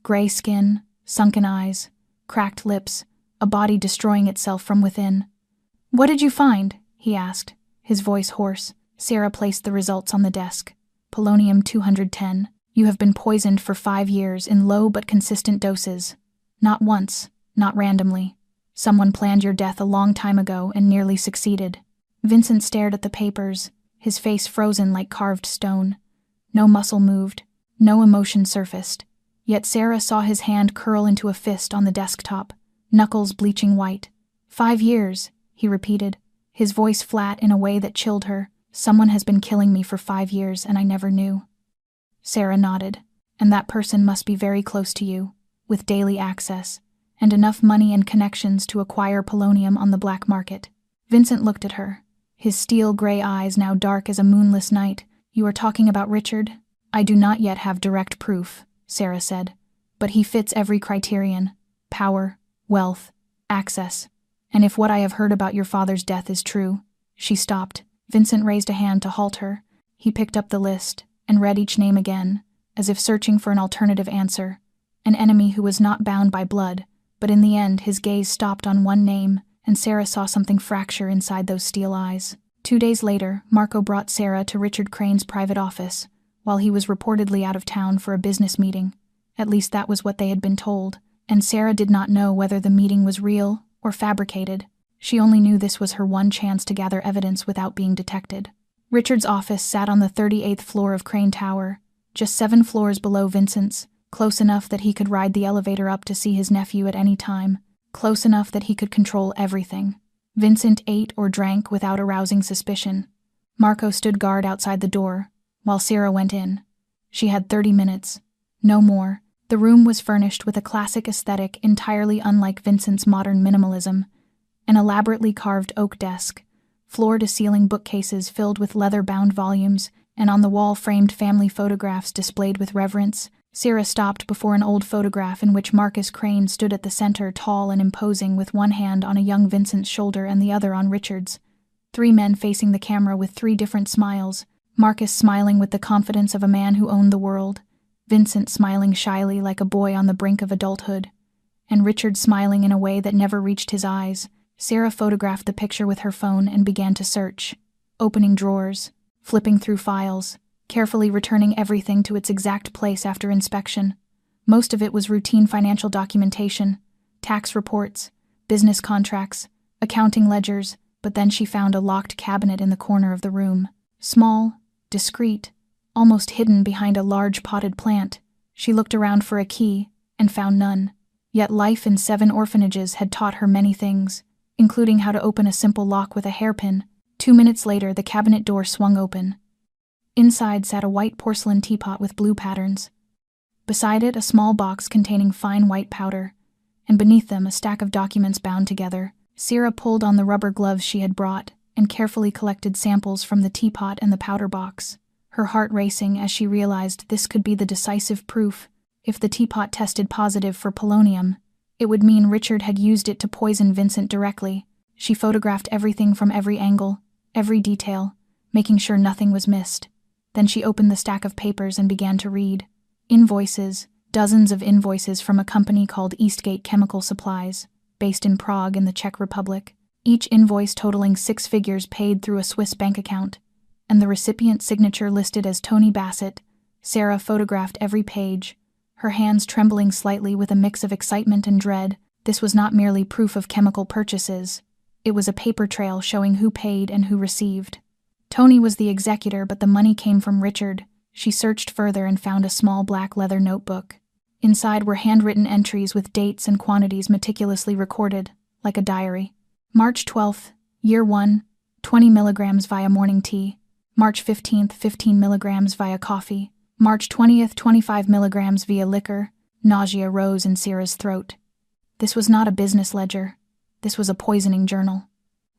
Gray skin, sunken eyes, cracked lips, a body destroying itself from within. "What did you find?" he asked, his voice hoarse. Sarah placed the results on the desk. Polonium 210. You have been poisoned for 5 years in low but consistent doses. Not once, not randomly. Someone planned your death a long time ago and nearly succeeded. Vincent stared at the papers, his face frozen like carved stone. No muscle moved, no emotion surfaced. Yet Sarah saw his hand curl into a fist on the desktop, knuckles bleaching white. 5 years, he repeated, his voice flat in a way that chilled her. Someone has been killing me for 5 years and I never knew. Sarah nodded. And that person must be very close to you, with daily access, and enough money and connections to acquire polonium on the black market. Vincent looked at her, his steel-gray eyes now dark as a moonless night. You are talking about Richard? I do not yet have direct proof, Sarah said, but he fits every criterion: power, wealth, access. And if what I have heard about your father's death is true— She stopped. Vincent raised a hand to halt her. He picked up the list and read each name again, as if searching for an alternative answer. An enemy who was not bound by blood, but in the end his gaze stopped on one name, and Sarah saw something fracture inside those steel eyes. 2 days later, Marco brought Sarah to Richard Crane's private office, while he was reportedly out of town for a business meeting. At least that was what they had been told, and Sarah did not know whether the meeting was real or fabricated. She only knew this was her one chance to gather evidence without being detected. Richard's office sat on the 38th floor of Crane Tower, just 7 floors below Vincent's, close enough that he could ride the elevator up to see his nephew at any time, close enough that he could control everything. Vincent ate or drank without arousing suspicion. Marco stood guard outside the door, while Sarah went in. She had 30 minutes, no more. The room was furnished with a classic aesthetic entirely unlike Vincent's modern minimalism. An elaborately carved oak desk, floor-to-ceiling bookcases filled with leather-bound volumes, and on the wall framed family photographs displayed with reverence. Sarah stopped before an old photograph in which Marcus Crane stood at the center, tall and imposing, with one hand on a young Vincent's shoulder and the other on Richard's. Three men facing the camera with three different smiles, Marcus smiling with the confidence of a man who owned the world, Vincent smiling shyly like a boy on the brink of adulthood, and Richard smiling in a way that never reached his eyes. Sarah photographed the picture with her phone and began to search, opening drawers, flipping through files, carefully returning everything to its exact place after inspection. Most of it was routine financial documentation, tax reports, business contracts, accounting ledgers, but then she found a locked cabinet in the corner of the room. Small, discreet, almost hidden behind a large potted plant. She looked around for a key and found none. Yet life in 7 orphanages had taught her many things, including how to open a simple lock with a hairpin. 2 minutes later, the cabinet door swung open. Inside sat a white porcelain teapot with blue patterns. Beside it, a small box containing fine white powder, and beneath them a stack of documents bound together. Sarah pulled on the rubber gloves she had brought and carefully collected samples from the teapot and the powder box, her heart racing as she realized this could be the decisive proof. If the teapot tested positive for polonium, it would mean Richard had used it to poison Vincent directly. She photographed everything from every angle, every detail, making sure nothing was missed. Then she opened the stack of papers and began to read. Invoices, dozens of invoices from a company called Eastgate Chemical Supplies, based in Prague in the Czech Republic, each invoice totaling 6 figures paid through a Swiss bank account, and the recipient's signature listed as Tony Bassett. Sarah photographed every page, her hands trembling slightly with a mix of excitement and dread. This was not merely proof of chemical purchases. It was a paper trail showing who paid and who received. Tony was the executor, but the money came from Richard. She searched further and found a small black leather notebook. Inside were handwritten entries with dates and quantities meticulously recorded, like a diary. March 12th, Year 1, 20 milligrams via morning tea. March 15th, 15 milligrams via coffee. March 20th, 25 milligrams via liquor. Nausea rose in Sarah's throat. This was not a business ledger. This was a poisoning journal.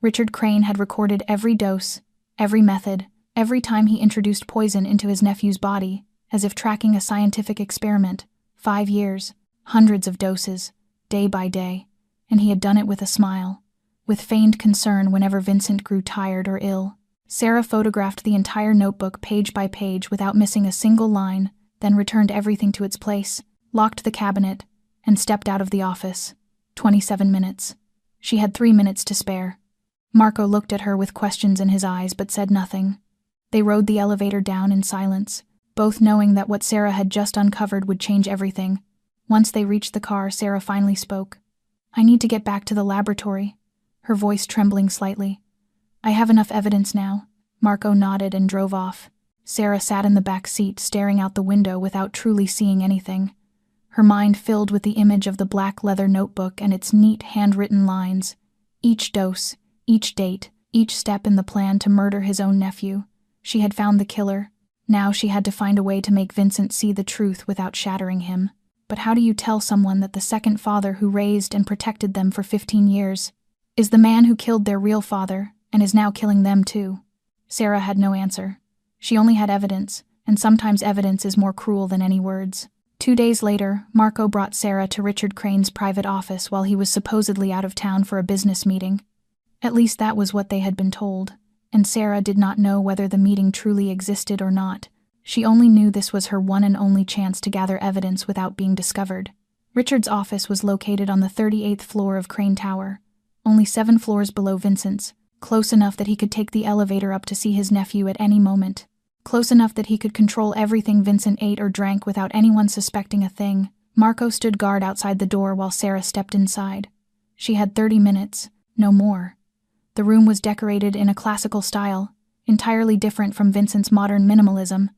Richard Crane had recorded every dose, every method, every time he introduced poison into his nephew's body, as if tracking a scientific experiment. 5 years, hundreds of doses, day by day, and he had done it with a smile, with feigned concern whenever Vincent grew tired or ill. Sarah photographed the entire notebook page by page without missing a single line, then returned everything to its place, locked the cabinet, and stepped out of the office. 27 minutes. She had 3 minutes to spare. Marco looked at her with questions in his eyes but said nothing. They rode the elevator down in silence, both knowing that what Sarah had just uncovered would change everything. Once they reached the car, Sarah finally spoke. "I need to get back to the laboratory," her voice trembling slightly. "I have enough evidence now." Marco nodded and drove off. Sarah sat in the back seat, staring out the window without truly seeing anything, her mind filled with the image of the black leather notebook and its neat handwritten lines. Each dose, each date, each step in the plan to murder his own nephew. She had found the killer. Now she had to find a way to make Vincent see the truth without shattering him. But how do you tell someone that the second father who raised and protected them for 15 years is the man who killed their real father and is now killing them too? Sarah had no answer. She only had evidence, and sometimes evidence is more cruel than any words. 2 days later, Marco brought Sarah to Richard Crane's private office while he was supposedly out of town for a business meeting. At least that was what they had been told, and Sarah did not know whether the meeting truly existed or not. She only knew this was her one and only chance to gather evidence without being discovered. Richard's office was located on the 38th floor of Crane Tower, only 7 floors below Vincent's, close enough that he could take the elevator up to see his nephew at any moment, close enough that he could control everything Vincent ate or drank without anyone suspecting a thing. Marco stood guard outside the door while Sarah stepped inside. She had 30 minutes, no more. The room was decorated in a classical style, entirely different from Vincent's modern minimalism.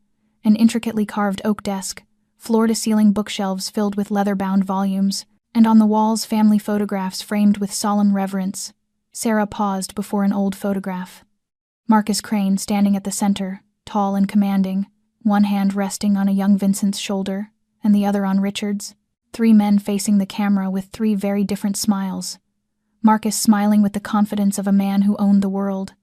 An intricately carved oak desk, floor-to-ceiling bookshelves filled with leather-bound volumes, and on the walls family photographs framed with solemn reverence. Sarah paused before an old photograph. Marcus Crane standing at the center, tall and commanding, one hand resting on a young Vincent's shoulder, and the other on Richard's. 3 men facing the camera with 3 very different smiles. Marcus smiling with the confidence of a man who owned the world,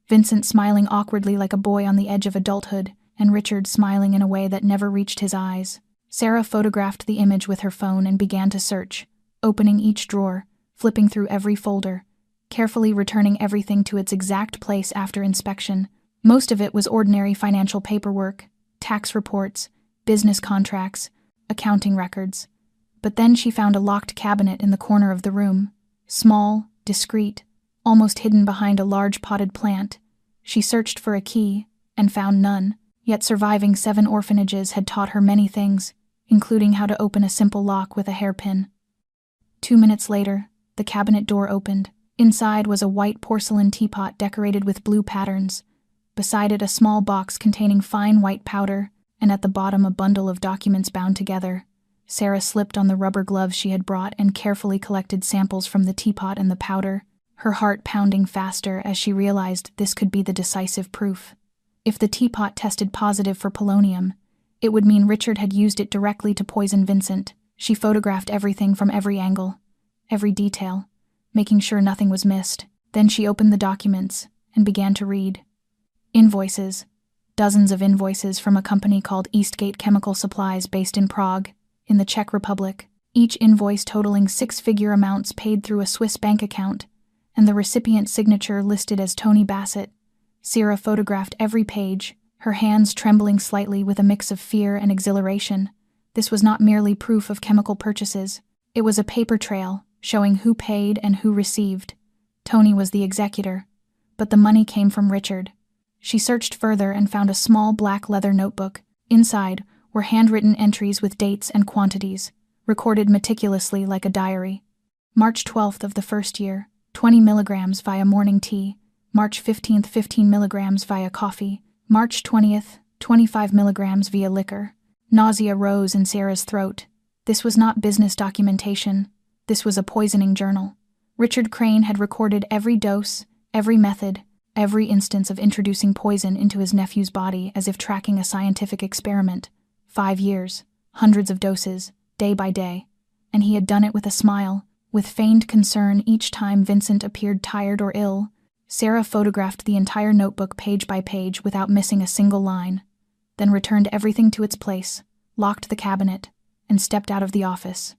Vincent smiling awkwardly like a boy on the edge of adulthood, and Richard smiling in a way that never reached his eyes. Sarah photographed the image with her phone and began to search, opening each drawer, flipping through every folder, carefully returning everything to its exact place after inspection. Most of it was ordinary financial paperwork, tax reports, business contracts, accounting records. But then she found a locked cabinet in the corner of the room, small, discreet, almost hidden behind a large potted plant. She searched for a key, and found none, yet surviving 7 orphanages had taught her many things, including how to open a simple lock with a hairpin. 2 minutes later, the cabinet door opened. Inside was a white porcelain teapot decorated with blue patterns. Beside it a small box containing fine white powder, and at the bottom a bundle of documents bound together. Sarah slipped on the rubber gloves she had brought and carefully collected samples from the teapot and the powder, her heart pounding faster as she realized this could be the decisive proof. If the teapot tested positive for polonium, it would mean Richard had used it directly to poison Vincent. She photographed everything from every angle, every detail, making sure nothing was missed. Then she opened the documents and began to read. Invoices. Dozens of invoices from a company called Eastgate Chemical Supplies based in Prague, in the Czech Republic, each invoice totaling 6-figure amounts paid through a Swiss bank account, and the recipient's signature listed as Tony Bassett. Sarah photographed every page, her hands trembling slightly with a mix of fear and exhilaration. This was not merely proof of chemical purchases. It was a paper trail, showing who paid and who received. Tony was the executor, but the money came from Richard. She searched further and found a small black leather notebook. Inside were handwritten entries with dates and quantities, recorded meticulously like a diary. March 12th of the first year, 20 milligrams via morning tea. March 15th, 15 milligrams via coffee. March 20th, 25 milligrams via liquor. Nausea rose in Sarah's throat. This was not business documentation. This was a poisoning journal. Richard Crane had recorded every dose, every method, every instance of introducing poison into his nephew's body as if tracking a scientific experiment. 5 years, hundreds of doses, day by day. And he had done it with a smile, with feigned concern each time Vincent appeared tired or ill. Sarah photographed the entire notebook page by page without missing a single line, then returned everything to its place, locked the cabinet, and stepped out of the office.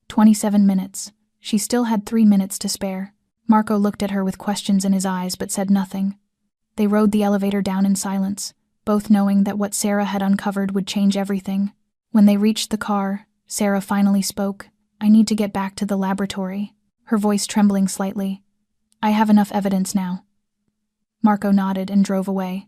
27 minutes. She still had 3 minutes to spare. Marco looked at her with questions in his eyes but said nothing. They rode the elevator down in silence, both knowing that what Sarah had uncovered would change everything. When they reached the car, Sarah finally spoke. "I need to get back to the laboratory," her voice trembling slightly. "I have enough evidence now." Marco nodded and drove away.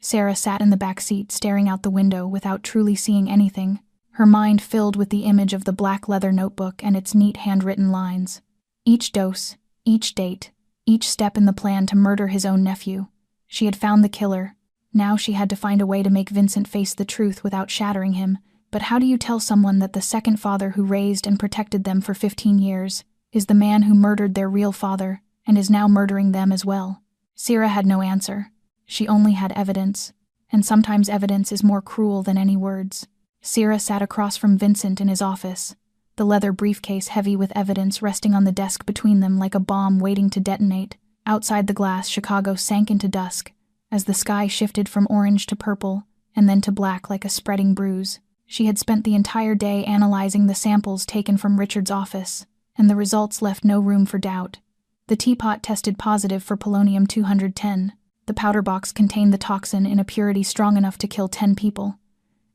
Sarah sat in the back seat staring out the window without truly seeing anything, her mind filled with the image of the black leather notebook and its neat handwritten lines. Each dose, each date, each step in the plan to murder his own nephew. She had found the killer. Now she had to find a way to make Vincent face the truth without shattering him. But how do you tell someone that the second father who raised and protected them for 15 years is the man who murdered their real father and is now murdering them as well? Sarah had no answer. She only had evidence, and sometimes evidence is more cruel than any words. Sarah sat across from Vincent in his office, the leather briefcase heavy with evidence resting on the desk between them like a bomb waiting to detonate. Outside the glass, Chicago sank into dusk, as the sky shifted from orange to purple and then to black like a spreading bruise. She had spent the entire day analyzing the samples taken from Richard's office, and the results left no room for doubt. The teapot tested positive for polonium-210. The powder box contained the toxin in a purity strong enough to kill 10 people,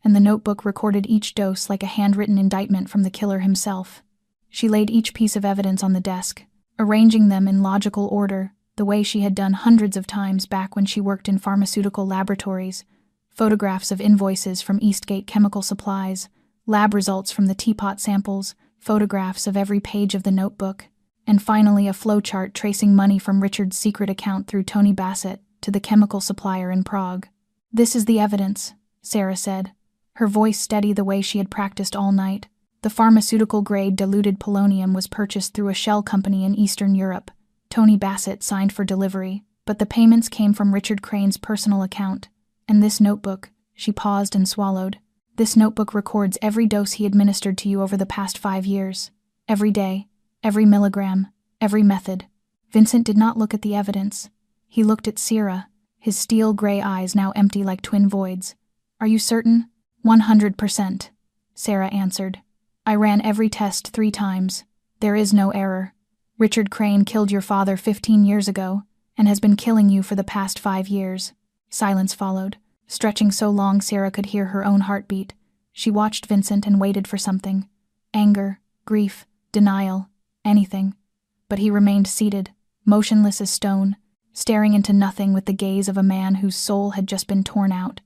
and the notebook recorded each dose like a handwritten indictment from the killer himself. She laid each piece of evidence on the desk, arranging them in logical order, the way she had done hundreds of times back when she worked in pharmaceutical laboratories. Photographs of invoices from Eastgate Chemical Supplies, lab results from the teapot samples, photographs of every page of the notebook, and finally a flowchart tracing money from Richard's secret account through Tony Bassett to the chemical supplier in Prague. "This is the evidence," Sarah said, her voice steady the way she had practiced all night. The pharmaceutical-grade diluted polonium was purchased through a shell company in Eastern Europe. Tony Bassett signed for delivery, but the payments came from Richard Crane's personal account. And this notebook, she paused and swallowed. This notebook records every dose he administered to you over the past 5 years. Every day, every milligram, every method. Vincent did not look at the evidence. He looked at Sierra, his steel-gray eyes now empty like twin voids. "Are you certain?" 100%, Sarah answered. "I ran every test 3 times. There is no error. Richard Crane killed your father 15 years ago, and has been killing you for the past 5 years. Silence followed, stretching so long Sarah could hear her own heartbeat. She watched Vincent and waited for something. Anger, grief, denial, anything. But he remained seated, motionless as stone, staring into nothing with the gaze of a man whose soul had just been torn out.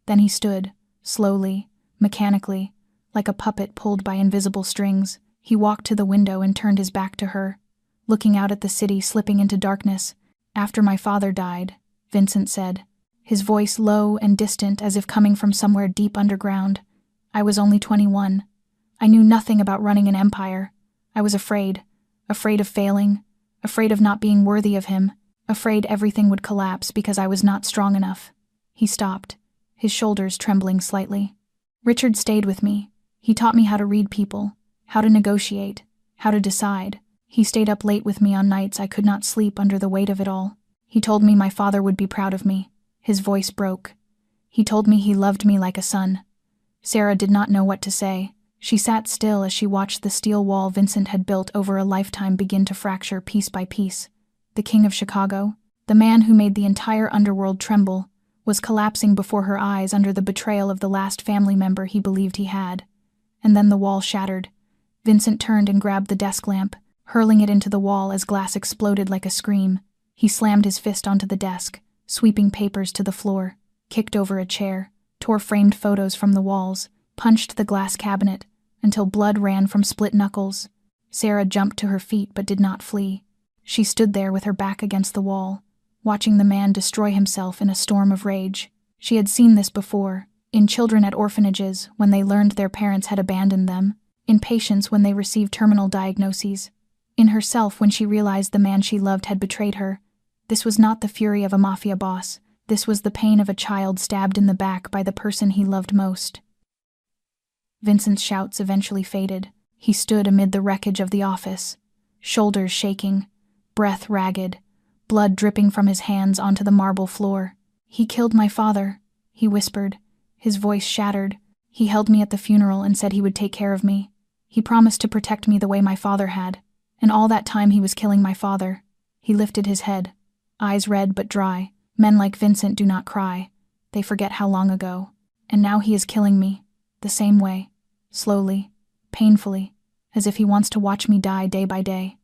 Then he stood, slowly, mechanically, like a puppet pulled by invisible strings. He walked to the window and turned his back to her, looking out at the city slipping into darkness. "After my father died," Vincent said, his voice low and distant as if coming from somewhere deep underground. "I was only 21. I knew nothing about running an empire. I was afraid of failing, afraid of not being worthy of him, afraid everything would collapse because I was not strong enough." He stopped, his shoulders trembling slightly. "Richard stayed with me. He taught me how to read people, how to negotiate, how to decide. He stayed up late with me on nights I could not sleep under the weight of it all. He told me my father would be proud of me." His voice broke. "He told me he loved me like a son." Sarah did not know what to say. She sat still as she watched the steel wall Vincent had built over a lifetime begin to fracture piece by piece. The King of Chicago, the man who made the entire underworld tremble, was collapsing before her eyes under the betrayal of the last family member he believed he had. And then the wall shattered. Vincent turned and grabbed the desk lamp, hurling it into the wall as glass exploded like a scream. He slammed his fist onto the desk, sweeping papers to the floor, kicked over a chair, tore framed photos from the walls, punched the glass cabinet, until blood ran from split knuckles. Sarah jumped to her feet but did not flee. She stood there with her back against the wall, watching the man destroy himself in a storm of rage. She had seen this before, in children at orphanages when they learned their parents had abandoned them, in patients when they received terminal diagnoses, in herself when she realized the man she loved had betrayed her. This was not the fury of a mafia boss. This was the pain of a child stabbed in the back by the person he loved most. Vincent's shouts eventually faded. He stood amid the wreckage of the office, shoulders shaking, breath ragged, blood dripping from his hands onto the marble floor. "He killed my father," he whispered, his voice shattered. "He held me at the funeral and said he would take care of me. He promised to protect me the way my father had, and all that time he was killing my father." He lifted his head, eyes red but dry. Men like Vincent do not cry. They forget how long ago. And now he is killing me, the same way, slowly, painfully, as if he wants to watch me die day by day.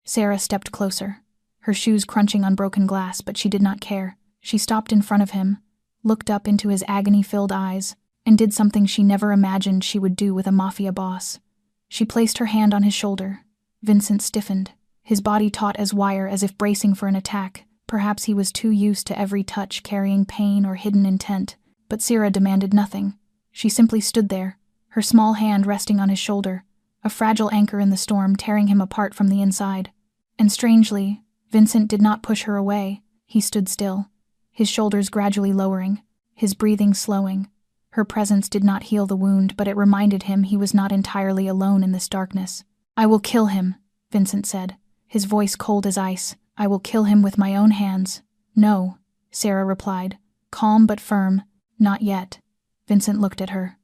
Sarah stepped closer, her shoes crunching on broken glass, but she did not care. She stopped in front of him, looked up into his agony-filled eyes, and did something she never imagined she would do with a mafia boss. She placed her hand on his shoulder. Vincent stiffened, his body taut as wire as if bracing for an attack. Perhaps he was too used to every touch carrying pain or hidden intent, but Sarah demanded nothing. She simply stood there, her small hand resting on his shoulder, a fragile anchor in the storm tearing him apart from the inside. And strangely, Vincent did not push her away. He stood still, his shoulders gradually lowering, his breathing slowing. Her presence did not heal the wound, but it reminded him he was not entirely alone in this darkness. "I will kill him," Vincent said, his voice cold as ice. "I will kill him with my own hands." "No," Sarah replied, calm but firm. "Not yet." Vincent looked at her,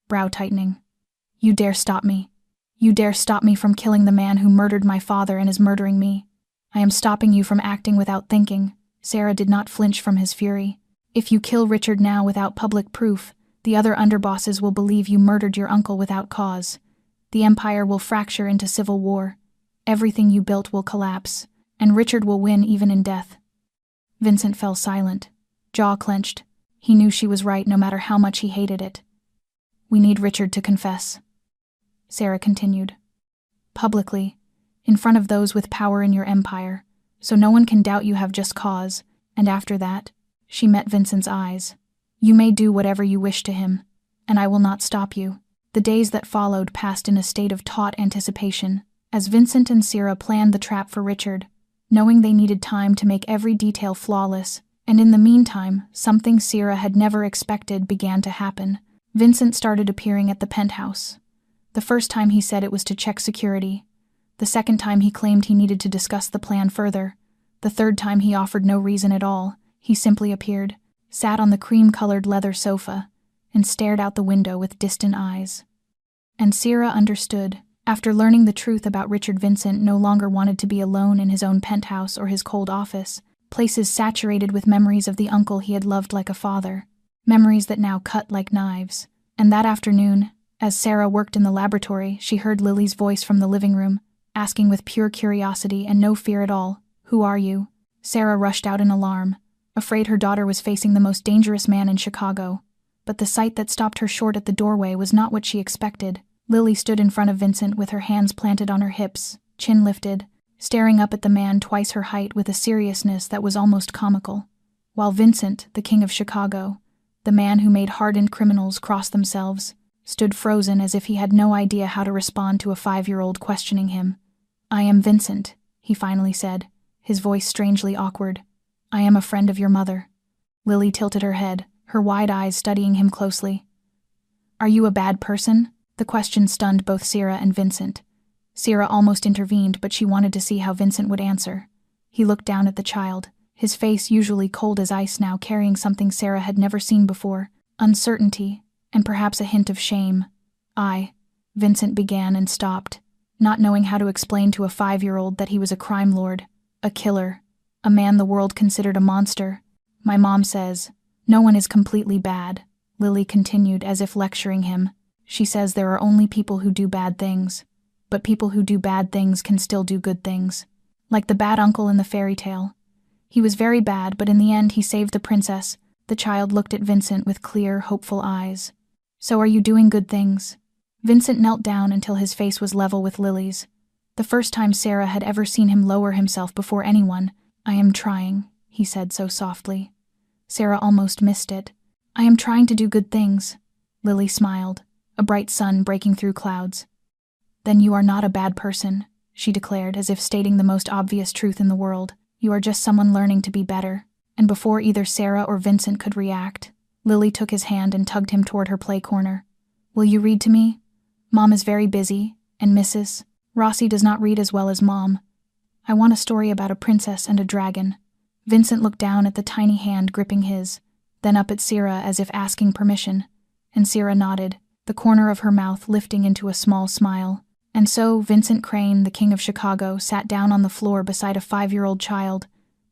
brow tightening. "You dare stop me. You dare stop me from killing the man who murdered my father and is murdering me. I am stopping you from acting without thinking." Sarah did not flinch from his fury. "If you kill Richard now without public proof, the other underbosses will believe you murdered your uncle without cause. The empire will fracture into civil war. Everything you built will collapse, and Richard will win even in death." Vincent fell silent, jaw clenched. He knew she was right no matter how much he hated it. "We need Richard to confess," Sarah continued. "Publicly, in front of those with power in your empire, so no one can doubt you have just cause, and after that," she met Vincent's eyes, "you may do whatever you wish to him, and I will not stop you." The days that followed passed in a state of taut anticipation, as Vincent and Sarah planned the trap for Richard, knowing they needed time to make every detail flawless, and in the meantime, something Sarah had never expected began to happen. Vincent started appearing at the penthouse. The first time he said it was to check security. The second time he claimed he needed to discuss the plan further. The third time he offered no reason at all. He simply appeared, sat on the cream-colored leather sofa, and stared out the window with distant eyes. And Sierra understood. After learning the truth about Richard, Vincent no longer wanted to be alone in his own penthouse or his cold office, places saturated with memories of the uncle he had loved like a father, memories that now cut like knives. And that afternoon, as Sarah worked in the laboratory, she heard Lily's voice from the living room, asking with pure curiosity and no fear at all, "Who are you?" Sarah rushed out in alarm, afraid her daughter was facing the most dangerous man in Chicago. But the sight that stopped her short at the doorway was not what she expected. Lily stood in front of Vincent with her hands planted on her hips, chin lifted, staring up at the man twice her height with a seriousness that was almost comical. While Vincent, the king of Chicago, the man who made hardened criminals cross themselves, stood frozen as if he had no idea how to respond to a 5-year-old questioning him. "I am Vincent," he finally said, his voice strangely awkward. "I am a friend of your mother." Lily tilted her head, her wide eyes studying him closely. "Are you a bad person?" The question stunned both Sierra and Vincent. Sierra almost intervened, but she wanted to see how Vincent would answer. He looked down at the child, his face usually cold as ice now carrying something Sarah had never seen before, uncertainty, and perhaps a hint of shame. Vincent began and stopped, not knowing how to explain to a 5-year-old that he was a crime lord, a killer, a man the world considered a monster. "My mom says, no one is completely bad," Lily continued as if lecturing him. "She says there are only people who do bad things, but people who do bad things can still do good things. Like the bad uncle in the fairy tale. He was very bad, but in the end he saved the princess." The child looked at Vincent with clear, hopeful eyes. "So are you doing good things?" Vincent knelt down until his face was level with Lily's. The first time Sarah had ever seen him lower himself before anyone. "I am trying," he said so softly. Sarah almost missed it. "I am trying to do good things." Lily smiled, a bright sun breaking through clouds. "Then you are not a bad person," she declared, as if stating the most obvious truth in the world. "You are just someone learning to be better." And before either Sarah or Vincent could react, Lily took his hand and tugged him toward her play corner. "Will you read to me? Mom is very busy, and Mrs. Rossi does not read as well as Mom. I want a story about a princess and a dragon." Vincent looked down at the tiny hand gripping his, then up at Sierra as if asking permission, and Sierra nodded, the corner of her mouth lifting into a small smile. And so Vincent Crane, the king of Chicago, sat down on the floor beside a 5-year-old child,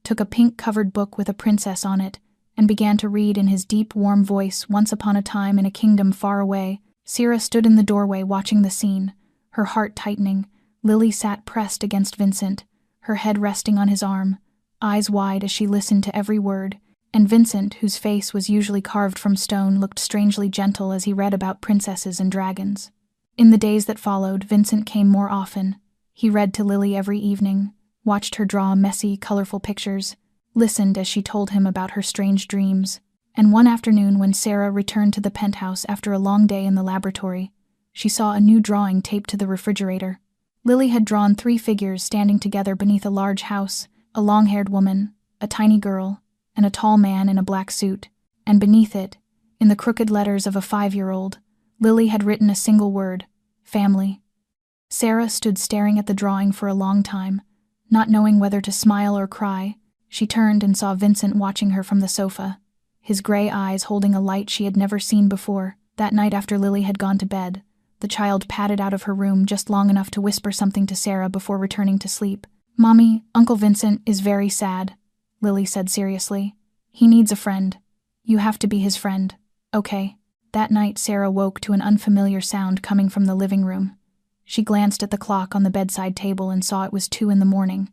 took a pink-covered book with a princess on it, and began to read in his deep, warm voice, "Once upon a time in a kingdom far away." Sierra stood in the doorway watching the scene, her heart tightening. Lily sat pressed against Vincent, her head resting on his arm, eyes wide as she listened to every word, and Vincent, whose face was usually carved from stone, looked strangely gentle as he read about princesses and dragons. In the days that followed, Vincent came more often. He read to Lily every evening, watched her draw messy, colorful pictures, listened as she told him about her strange dreams. And one afternoon, when Sarah returned to the penthouse after a long day in the laboratory, she saw a new drawing taped to the refrigerator. Lily had drawn 3 figures standing together beneath a large house, a long-haired woman, a tiny girl, and a tall man in a black suit. And beneath it, in the crooked letters of a 5-year-old, Lily had written a single word: family. Sarah stood staring at the drawing for a long time, not knowing whether to smile or cry. She turned and saw Vincent watching her from the sofa, his gray eyes holding a light she had never seen before. That night after Lily had gone to bed, the child padded out of her room just long enough to whisper something to Sarah before returning to sleep. "Mommy, Uncle Vincent is very sad," Lily said seriously. "He needs a friend. You have to be his friend, okay?" That night Sarah woke to an unfamiliar sound coming from the living room. She glanced at the clock on the bedside table and saw it was 2 in the morning.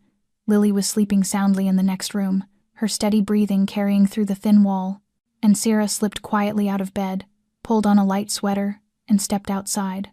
Lily was sleeping soundly in the next room, her steady breathing carrying through the thin wall, and Sarah slipped quietly out of bed, pulled on a light sweater, and stepped outside.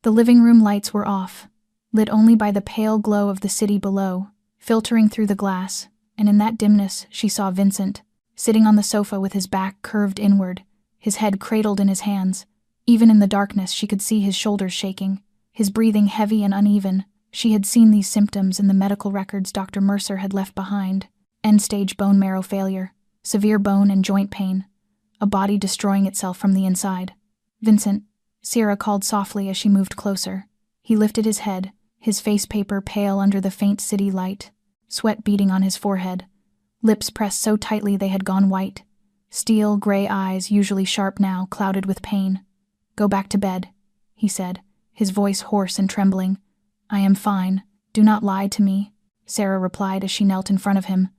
The living room lights were off, lit only by the pale glow of the city below, filtering through the glass, and in that dimness she saw Vincent, sitting on the sofa with his back curved inward, his head cradled in his hands. Even in the darkness she could see his shoulders shaking, his breathing heavy and uneven. She had seen these symptoms in the medical records Dr. Mercer had left behind: end-stage bone marrow failure, severe bone and joint pain, a body destroying itself from the inside. "Vincent," Sierra called softly as she moved closer. He lifted his head, his face paper pale under the faint city light. sweat beading on his forehead, lips pressed so tightly they had gone white. Steel gray eyes, usually sharp now, clouded with pain. "Go back to bed," he said, his voice hoarse and trembling. "I am fine. Do not lie to me," Sarah replied as she knelt in front of him.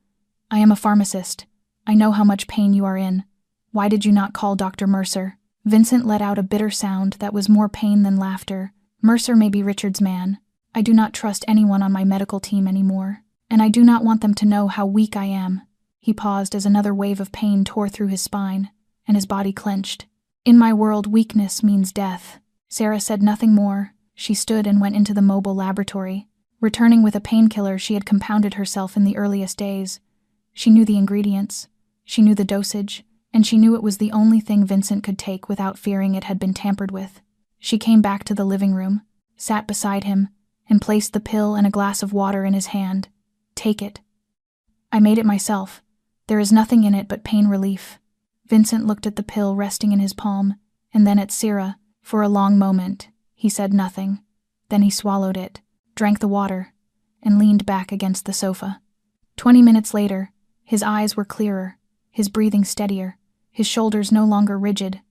"I am a pharmacist. I know how much pain you are in. Why did you not call Dr. Mercer?" Vincent let out a bitter sound that was more pain than laughter. "Mercer may be Richard's man. I do not trust anyone on my medical team anymore, and I do not want them to know how weak I am." He paused as another wave of pain tore through his spine, and his body clenched. "In my world, weakness means death." Sarah said nothing more. She stood and went into the mobile laboratory, returning with a painkiller she had compounded herself in the earliest days. She knew the ingredients, she knew the dosage, and she knew it was the only thing Vincent could take without fearing it had been tampered with. She came back to the living room, sat beside him, and placed the pill and a glass of water in his hand. "Take it." "I made it myself. There is nothing in it but pain relief." Vincent looked at the pill resting in his palm, and then at Sarah. For a long moment, he said nothing. Then he swallowed it, drank the water, and leaned back against the sofa. 20 minutes later, his eyes were clearer, his breathing steadier, his shoulders no longer rigid.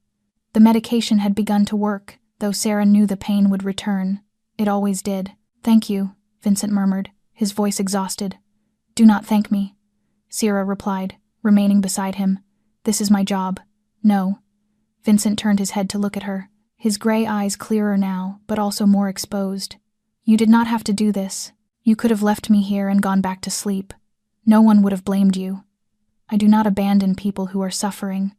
The medication had begun to work, though Sarah knew the pain would return. It always did. "Thank you," Vincent murmured, his voice exhausted. "Do not thank me," Sarah replied, remaining beside him. "This is my job." "No." Vincent turned his head to look at her, his gray eyes clearer now, but also more exposed. "You did not have to do this. You could have left me here and gone back to sleep. No one would have blamed you. I do not abandon people who are suffering,"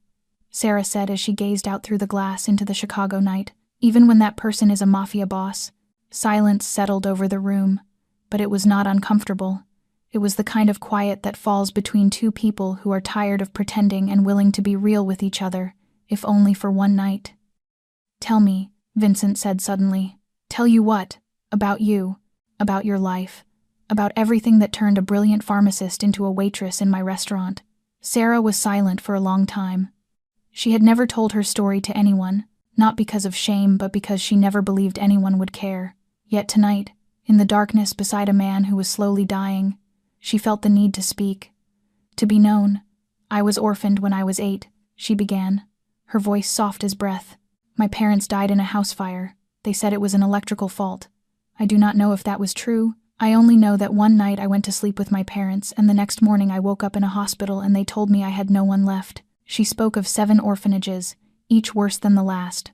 Sarah said as she gazed out through the glass into the Chicago night. "Even when that person is a Mafia boss." Silence settled over the room, but it was not uncomfortable. It was the kind of quiet that falls between two people who are tired of pretending and willing to be real with each other, if only for one night. "Tell me," Vincent said suddenly. "Tell you what? About you. About your life. About everything that turned a brilliant pharmacist into a waitress in my restaurant." Sarah was silent for a long time. She had never told her story to anyone, not because of shame, but because she never believed anyone would care. Yet tonight, in the darkness beside a man who was slowly dying, she felt the need to speak. "To be known. I was orphaned when I was 8, she began, her voice soft as breath. "My parents died in a house fire. They said it was an electrical fault. I do not know if that was true. I only know that one night I went to sleep with my parents, and the next morning I woke up in a hospital and they told me I had no one left." She spoke of 7 orphanages, each worse than the last,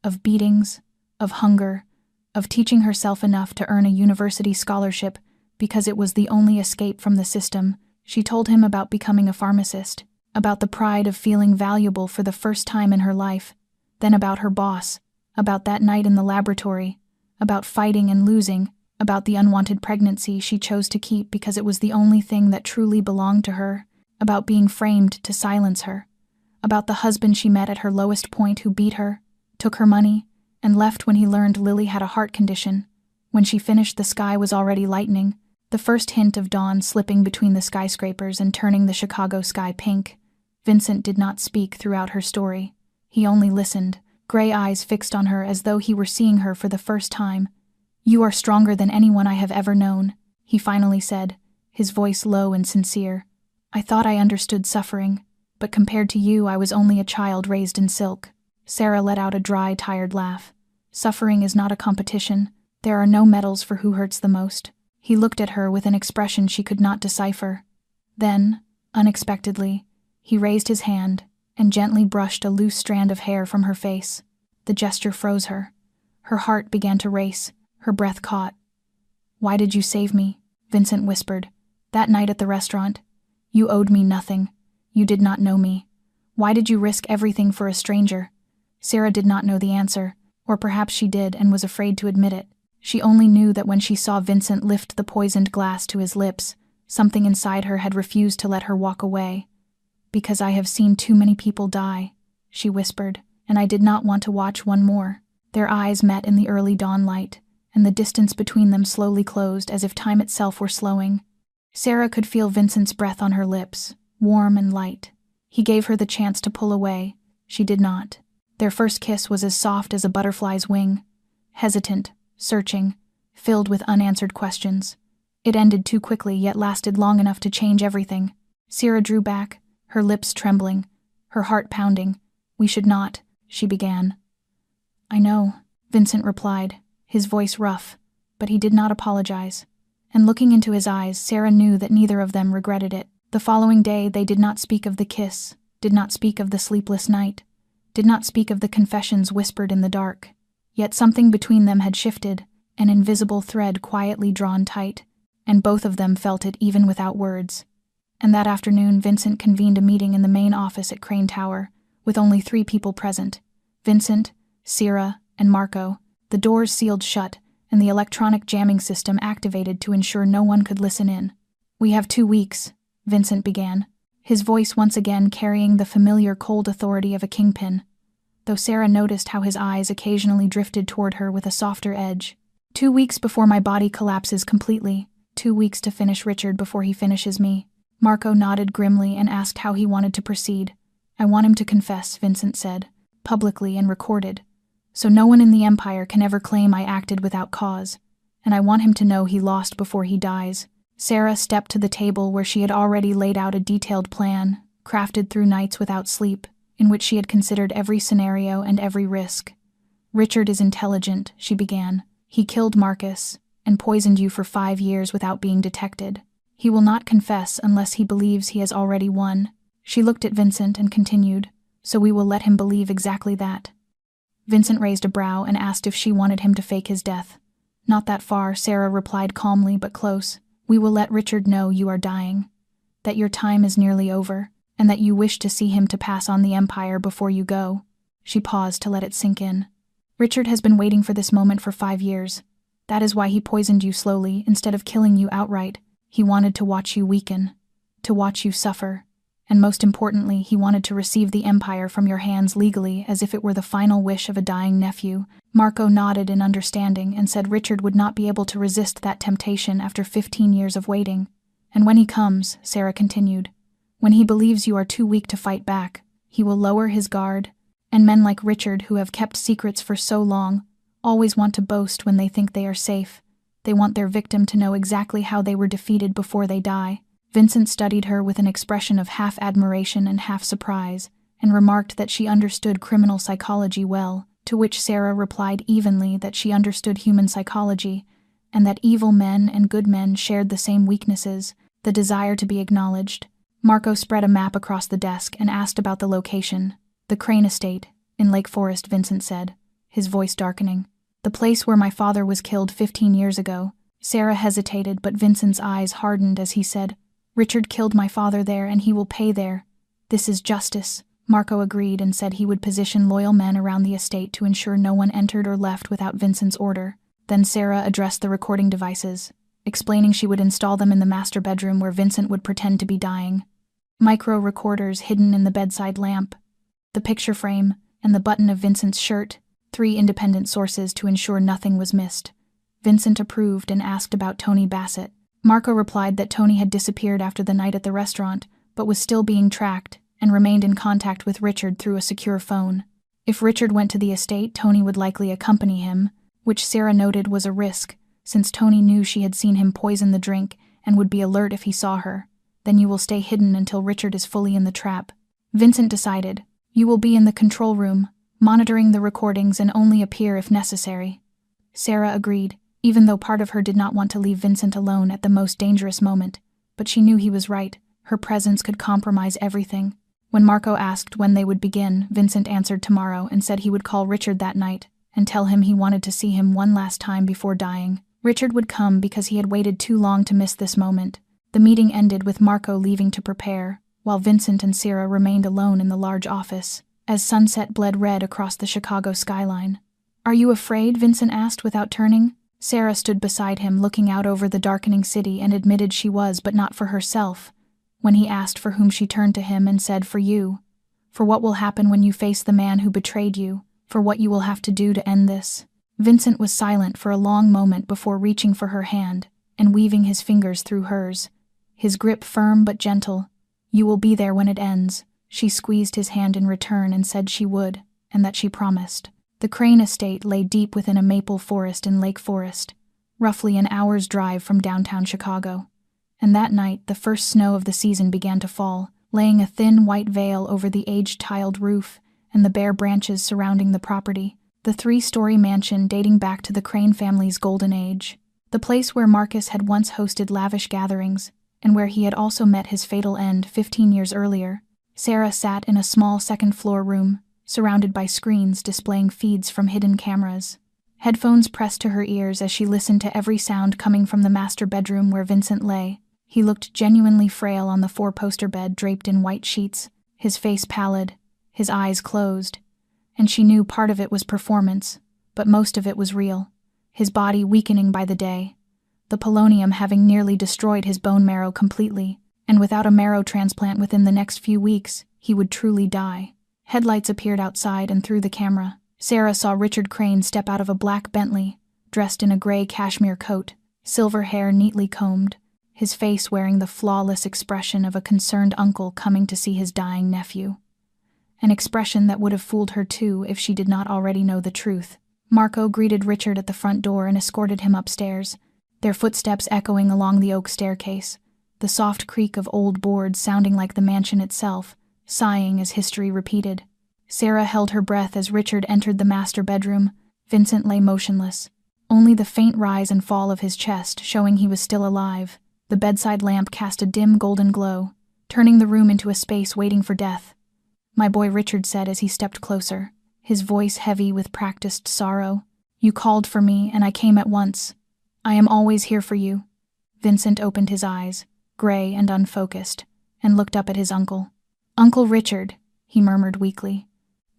of beatings, of hunger, of teaching herself enough to earn a university scholarship because it was the only escape from the system. She told him about becoming a pharmacist, about the pride of feeling valuable for the first time in her life, then about her boss, about that night in the laboratory, about fighting and losing, about the unwanted pregnancy she chose to keep because it was the only thing that truly belonged to her, about being framed to silence her, about the husband she met at her lowest point who beat her, took her money, and left when he learned Lily had a heart condition. When she finished, the sky was already lightening, the first hint of dawn slipping between the skyscrapers and turning the Chicago sky pink. Vincent did not speak throughout her story. He only listened, gray eyes fixed on her as though he were seeing her for the first time. "You are stronger than anyone I have ever known," he finally said, his voice low and sincere. "I thought I understood suffering, but compared to you I was only a child raised in silk." Sarah let out a dry, tired laugh. "Suffering is not a competition. There are no medals for who hurts the most." He looked at her with an expression she could not decipher. Then, unexpectedly, he raised his hand and gently brushed a loose strand of hair from her face. The gesture froze her. Her heart began to race, her breath caught. "Why did you save me?" Vincent whispered. "That night at the restaurant. You owed me nothing. You did not know me. Why did you risk everything for a stranger?" Sarah did not know the answer, or perhaps she did and was afraid to admit it. She only knew that when she saw Vincent lift the poisoned glass to his lips, something inside her had refused to let her walk away. "Because I have seen too many people die," she whispered, "and I did not want to watch one more." Their eyes met in the early dawn light, and the distance between them slowly closed as if time itself were slowing. Sarah could feel Vincent's breath on her lips, warm and light. He gave her the chance to pull away. She did not. Their first kiss was as soft as a butterfly's wing, hesitant, searching, filled with unanswered questions. It ended too quickly, yet lasted long enough to change everything. Sierra drew back, her lips trembling, her heart pounding. "We should not," she began. "I know," Vincent replied, his voice rough, but he did not apologize. And looking into his eyes, Sarah knew that neither of them regretted it. The following day they did not speak of the kiss, did not speak of the sleepless night, did not speak of the confessions whispered in the dark. Yet something between them had shifted, an invisible thread quietly drawn tight, and both of them felt it even without words. And that afternoon Vincent convened a meeting in the main office at Crane Tower, with only 3 people present: Vincent, Sierra, and Marco. The doors sealed shut, and the electronic jamming system activated to ensure no one could listen in. "We have 2 weeks," Vincent began, his voice once again carrying the familiar cold authority of a kingpin, though Sarah noticed how his eyes occasionally drifted toward her with a softer edge. 2 weeks before my body collapses completely, 2 weeks to finish Richard before he finishes me." Marco nodded grimly and asked how he wanted to proceed. "I want him to confess," Vincent said, "publicly and recorded, so no one in the Empire can ever claim I acted without cause, and I want him to know he lost before he dies." Sarah stepped to the table where she had already laid out a detailed plan, crafted through nights without sleep, in which she had considered every scenario and every risk. "Richard is intelligent," she began. "He killed Marcus, and poisoned you for 5 years without being detected. He will not confess unless he believes he has already won." She looked at Vincent and continued, "So we will let him believe exactly that." Vincent raised a brow and asked if she wanted him to fake his death. "Not that far," Sarah replied calmly but close. "We will let Richard know you are dying, that your time is nearly over, and that you wish to see him to pass on the Empire before you go." She paused to let it sink in. "Richard has been waiting for this moment for 5 years. That is why he poisoned you slowly instead of killing you outright. He wanted to watch you weaken, to watch you suffer, and most importantly, he wanted to receive the Empire from your hands legally as if it were the final wish of a dying nephew." Marco nodded in understanding and said Richard would not be able to resist that temptation after 15 years of waiting. "And when he comes," Sarah continued, "when he believes you are too weak to fight back, he will lower his guard, and men like Richard, who have kept secrets for so long, always want to boast when they think they are safe. They want their victim to know exactly how they were defeated before they die." Vincent studied her with an expression of half admiration and half surprise, and remarked that she understood criminal psychology well, to which Sarah replied evenly that she understood human psychology, and that evil men and good men shared the same weaknesses, the desire to be acknowledged. Marco spread a map across the desk and asked about the location. "The Crane Estate, in Lake Forest," Vincent said, his voice darkening. "The place where my father was killed 15 years ago." Sarah hesitated, but Vincent's eyes hardened as he said, "Richard killed my father there, and he will pay there. This is justice." Marco agreed and said he would position loyal men around the estate to ensure no one entered or left without Vincent's order. Then Sarah addressed the recording devices, explaining she would install them in the master bedroom where Vincent would pretend to be dying. Micro recorders hidden in the bedside lamp, the picture frame, and the button of Vincent's shirt, 3 independent sources to ensure nothing was missed. Vincent approved and asked about Tony Bassett. Marco replied that Tony had disappeared after the night at the restaurant, but was still being tracked, and remained in contact with Richard through a secure phone. If Richard went to the estate, Tony would likely accompany him, which Sarah noted was a risk, since Tony knew she had seen him poison the drink and would be alert if he saw her. "Then you will stay hidden until Richard is fully in the trap." Vincent decided, "You will be in the control room, monitoring the recordings and only appear if necessary." Sarah agreed, even though part of her did not want to leave Vincent alone at the most dangerous moment, but she knew he was right. Her presence could compromise everything. When Marco asked when they would begin, Vincent answered tomorrow and said he would call Richard that night and tell him he wanted to see him one last time before dying. Richard would come because he had waited too long to miss this moment. The meeting ended with Marco leaving to prepare, while Vincent and Sarah remained alone in the large office, as sunset bled red across the Chicago skyline. "Are you afraid?" Vincent asked without turning. Sarah stood beside him, looking out over the darkening city, and admitted she was, but not for herself. When he asked for whom, she turned to him and said, "For you. For what will happen when you face the man who betrayed you. For what you will have to do to end this." Vincent was silent for a long moment before reaching for her hand and weaving his fingers through hers, his grip firm but gentle. "You will be there when it ends." She squeezed his hand in return and said she would, and that she promised. The Crane estate lay deep within a maple forest in Lake Forest. roughly an hour's drive from downtown Chicago. And that night, the first snow of the season began to fall, laying a thin white veil over the age-tiled roof and the bare branches surrounding the property, the three-story mansion dating back to the Crane family's golden age. The place where Marcus had once hosted lavish gatherings, and where he had also met his fatal end 15 years earlier. Sarah sat in a small second-floor room, surrounded by screens displaying feeds from hidden cameras. Headphones pressed to her ears as she listened to every sound coming from the master bedroom where Vincent lay. He looked genuinely frail on the four-poster bed draped in white sheets, his face pallid, his eyes closed. And she knew part of it was performance, but most of it was real, his body weakening by the day, the polonium having nearly destroyed his bone marrow completely, and without a marrow transplant within the next few weeks, he would truly die. Headlights appeared outside, and through the camera, Sarah saw Richard Crane step out of a black Bentley, dressed in a gray cashmere coat, silver hair neatly combed, his face wearing the flawless expression of a concerned uncle coming to see his dying nephew. An expression that would have fooled her too if she did not already know the truth. Marco greeted Richard at the front door and escorted him upstairs, their footsteps echoing along the oak staircase, the soft creak of old boards sounding like the mansion itself, sighing as history repeated. Sarah held her breath as Richard entered the master bedroom. Vincent lay motionless, only the faint rise and fall of his chest showing he was still alive. The bedside lamp cast a dim golden glow, turning the room into a space waiting for death. "My boy," Richard said as he stepped closer, his voice heavy with practiced sorrow. "You called for me, and I came at once. I am always here for you." Vincent opened his eyes, gray and unfocused, and looked up at his uncle. "Uncle Richard," he murmured weakly.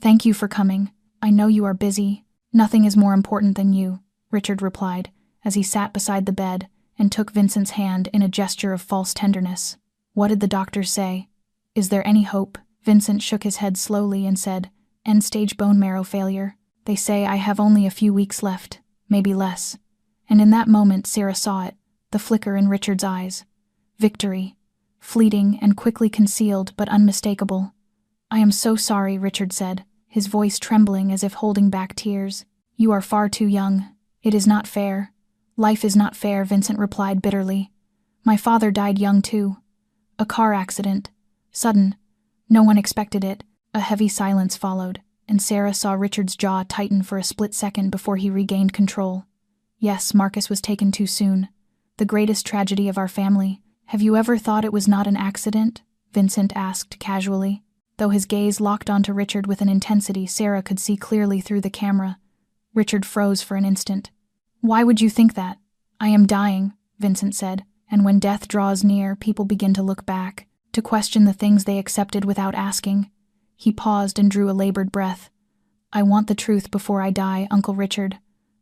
"Thank you for coming. I know you are busy. Nothing is more important than you," Richard replied, as he sat beside the bed and took Vincent's hand in a gesture of false tenderness. "What did the doctors say? Is there any hope?" Vincent shook his head slowly and said, "End-stage bone marrow failure. They say I have only a few weeks left, maybe less." And in that moment Sarah saw it, the flicker in Richard's eyes. Victory. Fleeting and quickly concealed, but unmistakable. "I am so sorry," Richard said, his voice trembling as if holding back tears. "You are far too young. It is not fair." "Life is not fair," Vincent replied bitterly. "My father died young too. A car accident. Sudden. No one expected it." A heavy silence followed, and Sarah saw Richard's jaw tighten for a split second before he regained control. "Yes, Marcus was taken too soon. The greatest tragedy of our family. Have you ever thought it was not an accident?" Vincent asked casually. Though his gaze locked onto Richard with an intensity Sarah could see clearly through the camera. Richard froze for an instant. "Why would you think that?" "I am dying," Vincent said, "and when death draws near, people begin to look back, to question the things they accepted without asking." He paused and drew a labored breath. "I want the truth before I die, Uncle Richard.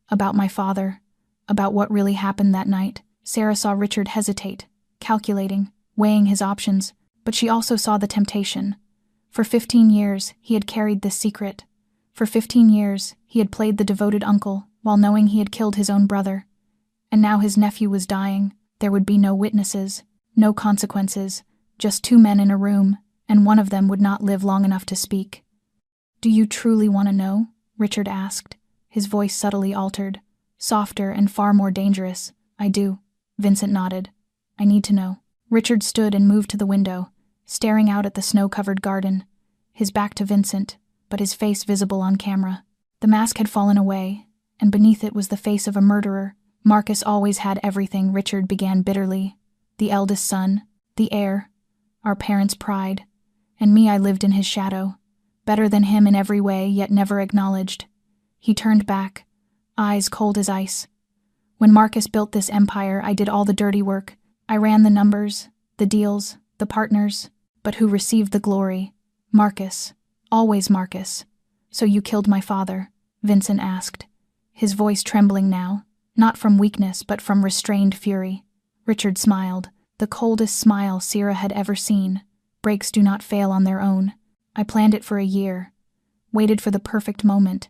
About my father. About what really happened that night." Sarah saw Richard hesitate, calculating, weighing his options, but she also saw the temptation. For 15 years, he had carried this secret. For 15 years, he had played the devoted uncle, while knowing he had killed his own brother. And now his nephew was dying. There would be no witnesses, no consequences, just two men in a room, and one of them would not live long enough to speak. "Do you truly want to know?" Richard asked, his voice subtly altered, softer and far more dangerous. "I do." Vincent nodded. "I need to know." Richard stood and moved to the window, staring out at the snow-covered garden, his back to Vincent, but his face visible on camera. The mask had fallen away, and beneath it was the face of a murderer. "Marcus always had everything," Richard began bitterly. "The eldest son, the heir, our parents' pride, and me, I lived in his shadow, better than him in every way, yet never acknowledged." He turned back, eyes cold as ice. "When Marcus built this empire, I did all the dirty work. I ran the numbers, the deals, the partners. But who received the glory? Marcus. Always Marcus." "So you killed my father?" Vincent asked, his voice trembling now, not from weakness but from restrained fury. Richard smiled, the coldest smile Sarah had ever seen. "Breaks do not fail on their own. I planned it for a year, waited for the perfect moment,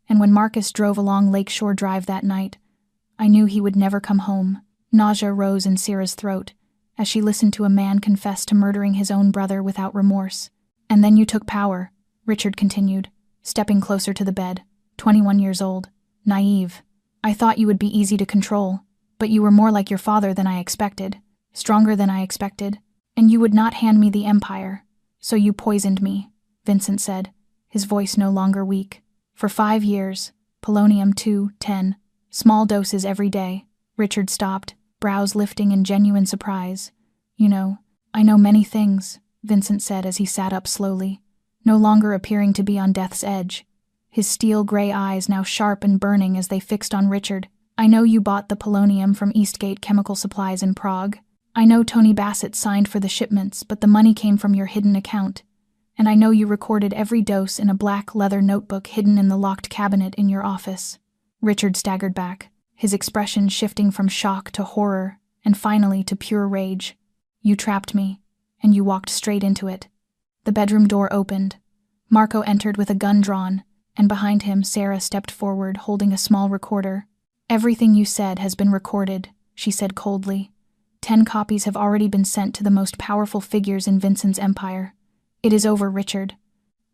and when Marcus drove along Lakeshore Drive that night, I knew he would never come home." Nausea rose in Sarah's throat as she listened to a man confess to murdering his own brother without remorse. "And then you took power," Richard continued, stepping closer to the bed. 21 years old. Naive. I thought you would be easy to control. But you were more like your father than I expected, stronger than I expected, and you would not hand me the empire. So you poisoned me, Vincent said, his voice no longer weak. For 5 years, polonium-210, small doses every day. Richard stopped, brows lifting in genuine surprise. I know many things, Vincent said as he sat up slowly, no longer appearing to be on death's edge. His steel-gray eyes now sharp and burning as they fixed on Richard. I know you bought the polonium from Eastgate Chemical Supplies in Prague. I know Tony Bassett signed for the shipments, but the money came from your hidden account. And I know you recorded every dose in a black leather notebook hidden in the locked cabinet in your office. Richard staggered back, his expression shifting from shock to horror, and finally to pure rage. You trapped me, and you walked straight into it. The bedroom door opened. Marco entered with a gun drawn, and behind him Sarah stepped forward holding a small recorder. Everything you said has been recorded, she said coldly. 10 copies have already been sent to the most powerful figures in Vincent's empire. It is over, Richard.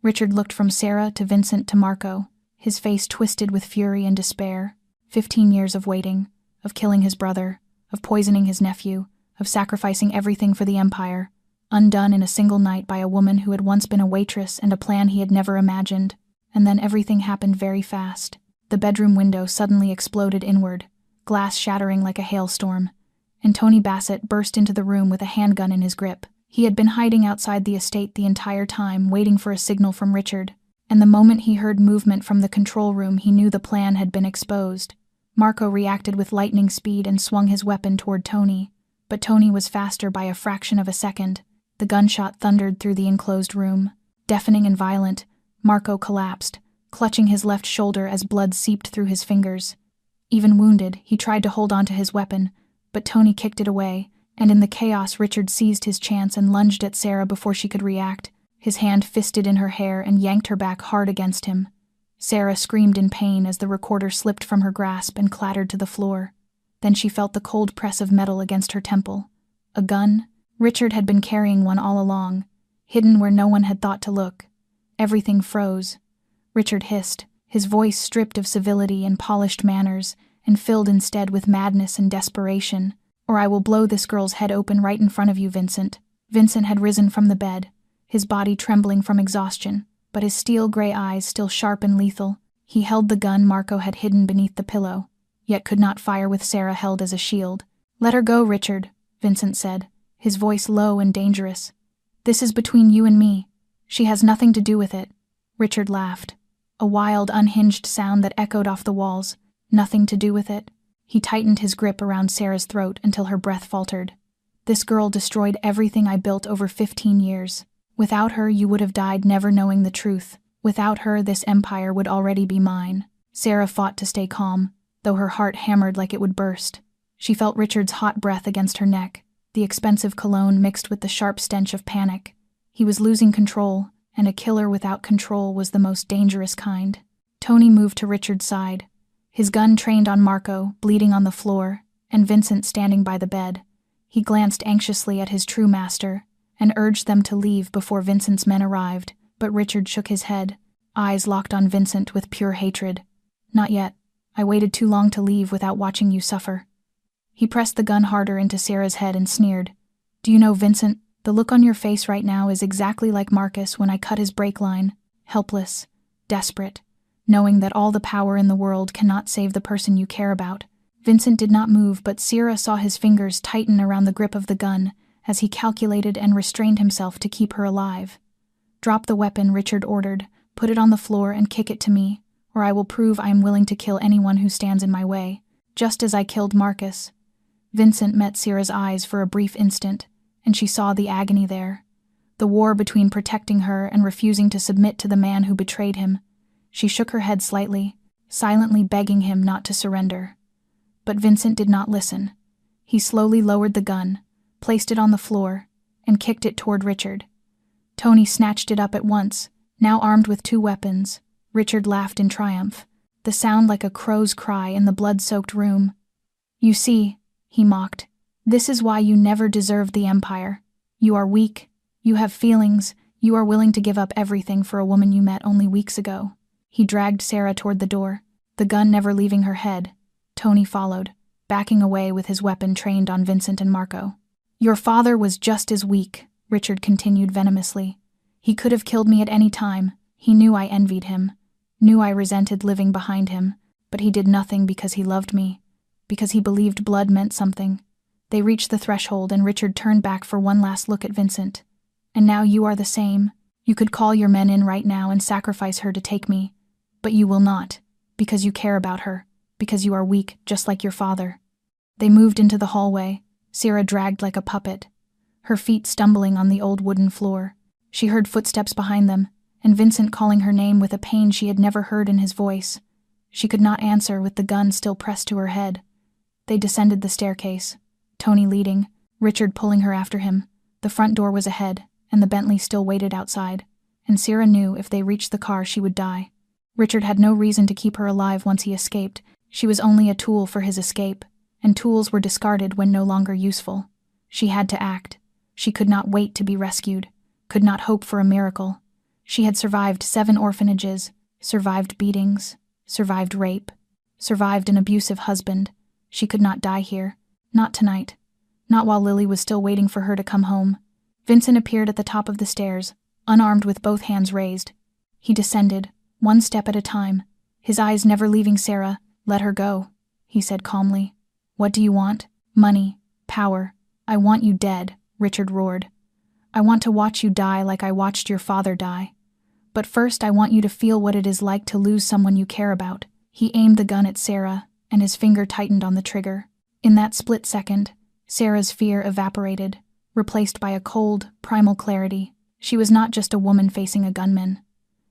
Richard looked from Sarah to Vincent to Marco, his face twisted with fury and despair. 15 years of waiting, of killing his brother, of poisoning his nephew, of sacrificing everything for the empire, undone in a single night by a woman who had once been a waitress and a plan he had never imagined. And then everything happened very fast. The bedroom window suddenly exploded inward, glass shattering like a hailstorm, and Tony Bassett burst into the room with a handgun in his grip. He had been hiding outside the estate the entire time, waiting for a signal from Richard, and the moment he heard movement from the control room, he knew the plan had been exposed. Marco reacted with lightning speed and swung his weapon toward Tony, but Tony was faster by a fraction of a second. The gunshot thundered through the enclosed room. Deafening and violent, Marco collapsed, clutching his left shoulder as blood seeped through his fingers. Even wounded, he tried to hold onto his weapon, but Tony kicked it away, and in the chaos Richard seized his chance and lunged at Sarah before she could react, his hand fisted in her hair and yanked her back hard against him. Sarah screamed in pain as the recorder slipped from her grasp and clattered to the floor. Then she felt the cold press of metal against her temple. A gun? Richard had been carrying one all along, hidden where no one had thought to look. Everything froze. Richard hissed, his voice stripped of civility and polished manners, and filled instead with madness and desperation. Or I will blow this girl's head open right in front of you, Vincent. Vincent had risen from the bed, his body trembling from exhaustion, but his steel-gray eyes still sharp and lethal. He held the gun Marco had hidden beneath the pillow, yet could not fire with Sarah held as a shield. Let her go, Richard, Vincent said, his voice low and dangerous. This is between you and me. She has nothing to do with it. Richard laughed, a wild, unhinged sound that echoed off the walls. Nothing to do with it. He tightened his grip around Sarah's throat until her breath faltered. This girl destroyed everything I built over 15 years. Without her, you would have died never knowing the truth. Without her, this empire would already be mine. Sarah fought to stay calm, though her heart hammered like it would burst. She felt Richard's hot breath against her neck, the expensive cologne mixed with the sharp stench of panic. He was losing control, and a killer without control was the most dangerous kind. Tony moved to Richard's side, his gun trained on Marco, bleeding on the floor, and Vincent standing by the bed. He glanced anxiously at his true master, and urged them to leave before Vincent's men arrived, but Richard shook his head, eyes locked on Vincent with pure hatred. Not yet. I waited too long to leave without watching you suffer. He pressed the gun harder into Sarah's head and sneered. Do you know, Vincent, the look on your face right now is exactly like Marcus when I cut his brake line, helpless, desperate, knowing that all the power in the world cannot save the person you care about. Vincent did not move, but Sarah saw his fingers tighten around the grip of the gun as he calculated and restrained himself to keep her alive. Drop the weapon, Richard ordered. Put it on the floor and kick it to me, or I will prove I am willing to kill anyone who stands in my way, just as I killed Marcus. Vincent met Sarah's eyes for a brief instant, and she saw the agony there. The war between protecting her and refusing to submit to the man who betrayed him. She shook her head slightly, silently begging him not to surrender. But Vincent did not listen. He slowly lowered the gun, placed it on the floor, and kicked it toward Richard. Tony snatched it up at once, now armed with 2 weapons. Richard laughed in triumph, the sound like a crow's cry in the blood-soaked room. You see, he mocked, this is why you never deserved the Empire. You are weak, you have feelings, you are willing to give up everything for a woman you met only weeks ago. He dragged Sarah toward the door, the gun never leaving her head. Tony followed, backing away with his weapon trained on Vincent and Marco. "Your father was just as weak," Richard continued venomously. "He could have killed me at any time. He knew I envied him, knew I resented living behind him, but he did nothing because he loved me, because he believed blood meant something." They reached the threshold and Richard turned back for one last look at Vincent. "And now you are the same. You could call your men in right now and sacrifice her to take me, but you will not, because you care about her, because you are weak just like your father." They moved into the hallway, Sarah dragged like a puppet, her feet stumbling on the old wooden floor. She heard footsteps behind them, and Vincent calling her name with a pain she had never heard in his voice. She could not answer with the gun still pressed to her head. They descended the staircase, Tony leading, Richard pulling her after him. The front door was ahead, and the Bentley still waited outside, and Sarah knew if they reached the car she would die. Richard had no reason to keep her alive once he escaped. She was only a tool for his escape, and tools were discarded when no longer useful. She had to act. She could not wait to be rescued, could not hope for a miracle. She had survived 7 orphanages, survived beatings, survived rape, survived an abusive husband. She could not die here. Not tonight. Not while Lily was still waiting for her to come home. Vincent appeared at the top of the stairs, unarmed with both hands raised. He descended, one step at a time, his eyes never leaving Sarah. "Let her go," he said calmly. "What do you want? Money, power. I want you dead," Richard roared. "I want to watch you die like I watched your father die. But first I want you to feel what it is like to lose someone you care about." He aimed the gun at Sarah, and his finger tightened on the trigger. In that split second, Sarah's fear evaporated, replaced by a cold, primal clarity. She was not just a woman facing a gunman.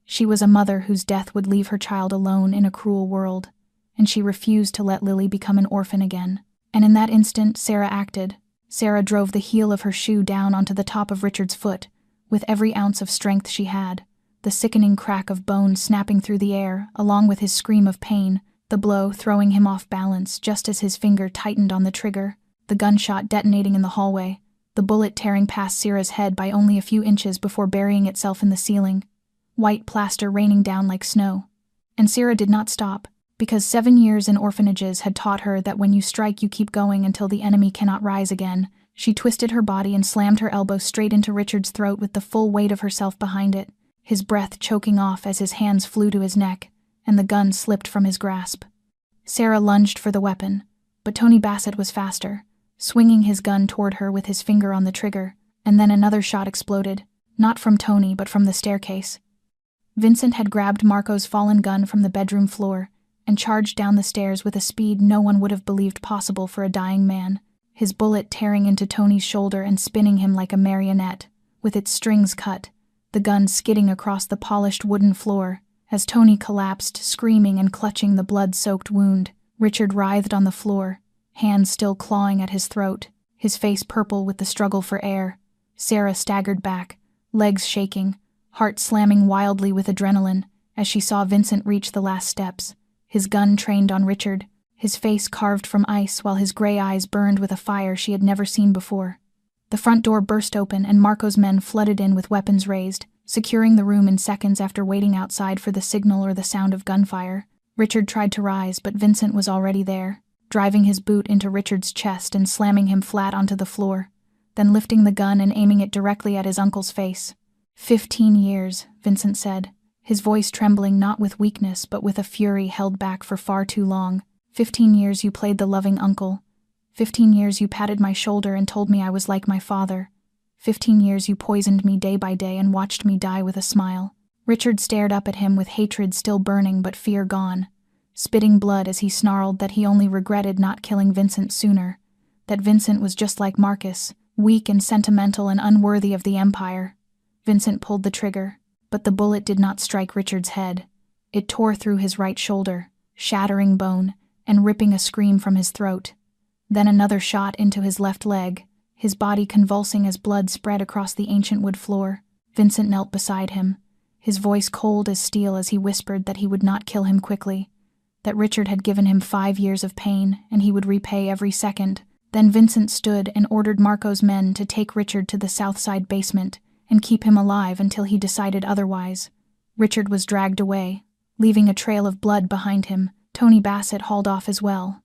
She was a mother whose death would leave her child alone in a cruel world, and she refused to let Lily become an orphan again. And in that instant, Sarah acted. Sarah drove the heel of her shoe down onto the top of Richard's foot, with every ounce of strength she had, the sickening crack of bone snapping through the air, along with his scream of pain, the blow throwing him off balance just as his finger tightened on the trigger, the gunshot detonating in the hallway, the bullet tearing past Sarah's head by only a few inches before burying itself in the ceiling, white plaster raining down like snow. And Sarah did not stop, because 7 years in orphanages had taught her that when you strike you keep going until the enemy cannot rise again. She twisted her body and slammed her elbow straight into Richard's throat with the full weight of herself behind it, his breath choking off as his hands flew to his neck, and the gun slipped from his grasp. Sarah lunged for the weapon, but Tony Bassett was faster, swinging his gun toward her with his finger on the trigger, and then another shot exploded, not from Tony but from the staircase. Vincent had grabbed Marco's fallen gun from the bedroom floor and charged down the stairs with a speed no one would have believed possible for a dying man, his bullet tearing into Tony's shoulder and spinning him like a marionette, with its strings cut, the gun skidding across the polished wooden floor. As Tony collapsed, screaming and clutching the blood-soaked wound, Richard writhed on the floor, hands still clawing at his throat, his face purple with the struggle for air. Sarah staggered back, legs shaking, heart slamming wildly with adrenaline, as she saw Vincent reach the last steps, his gun trained on Richard, his face carved from ice while his gray eyes burned with a fire she had never seen before. The front door burst open and Marco's men flooded in with weapons raised, securing the room in seconds after waiting outside for the signal or the sound of gunfire. Richard tried to rise, but Vincent was already there, driving his boot into Richard's chest and slamming him flat onto the floor, then lifting the gun and aiming it directly at his uncle's face. 15 years, Vincent said, his voice trembling not with weakness but with a fury held back for far too long. 15 years you played the loving uncle. 15 years you patted my shoulder and told me I was like my father. 15 years you poisoned me day by day and watched me die with a smile. Richard stared up at him with hatred still burning but fear gone, spitting blood as he snarled that he only regretted not killing Vincent sooner, that Vincent was just like Marcus, weak and sentimental and unworthy of the Empire. Vincent pulled the trigger, but the bullet did not strike Richard's head. It tore through his right shoulder, shattering bone, and ripping a scream from his throat. Then another shot into his left leg, his body convulsing as blood spread across the ancient wood floor. Vincent knelt beside him, his voice cold as steel as he whispered that he would not kill him quickly, that Richard had given him 5 years of pain and he would repay every second. Then Vincent stood and ordered Marco's men to take Richard to the south side basement and keep him alive until he decided otherwise. Richard was dragged away, leaving a trail of blood behind him. Tony Bassett hauled off as well.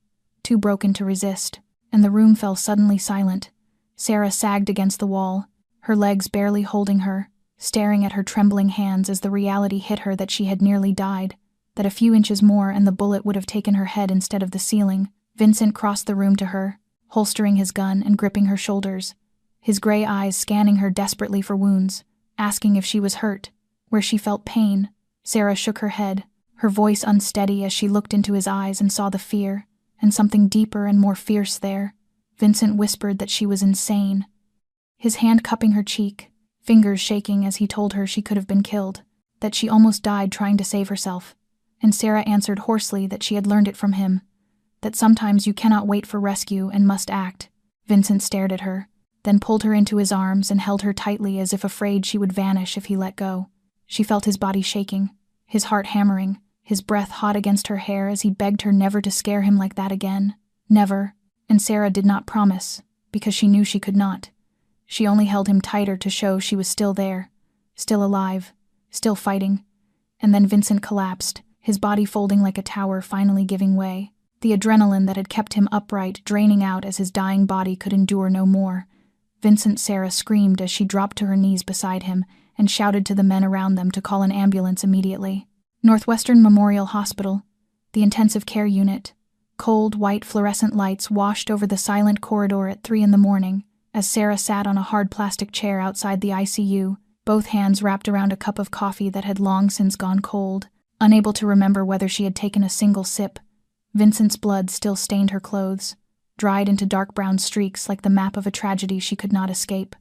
too broken to resist, and the room fell suddenly silent. Sarah sagged against the wall, her legs barely holding her, staring at her trembling hands as the reality hit her that she had nearly died, that a few inches more and the bullet would have taken her head instead of the ceiling. Vincent crossed the room to her, holstering his gun and gripping her shoulders, his gray eyes scanning her desperately for wounds, asking if she was hurt, where she felt pain. Sarah shook her head, her voice unsteady as she looked into his eyes and saw the fear, and something deeper and more fierce there. Vincent whispered that she was insane, his hand cupping her cheek, fingers shaking as he told her she could have been killed, that she almost died trying to save herself. And Sarah answered hoarsely that she had learned it from him, that sometimes you cannot wait for rescue and must act. Vincent stared at her, then pulled her into his arms and held her tightly as if afraid she would vanish if he let go. She felt his body shaking, his heart hammering, his breath hot against her hair as he begged her never to scare him like that again. Never. And Sarah did not promise, because she knew she could not. She only held him tighter to show she was still there, still alive, still fighting. And then Vincent collapsed, his body folding like a tower finally giving way, the adrenaline that had kept him upright draining out as his dying body could endure no more. Sarah screamed as she dropped to her knees beside him and shouted to the men around them to call an ambulance immediately. Northwestern Memorial Hospital, the intensive care unit. Cold, white fluorescent lights washed over the silent corridor at 3 a.m. as Sarah sat on a hard plastic chair outside the ICU, both hands wrapped around a cup of coffee that had long since gone cold, unable to remember whether she had taken a single sip. Vincent's blood still stained her clothes, dried into dark brown streaks like the map of a tragedy she could not escape.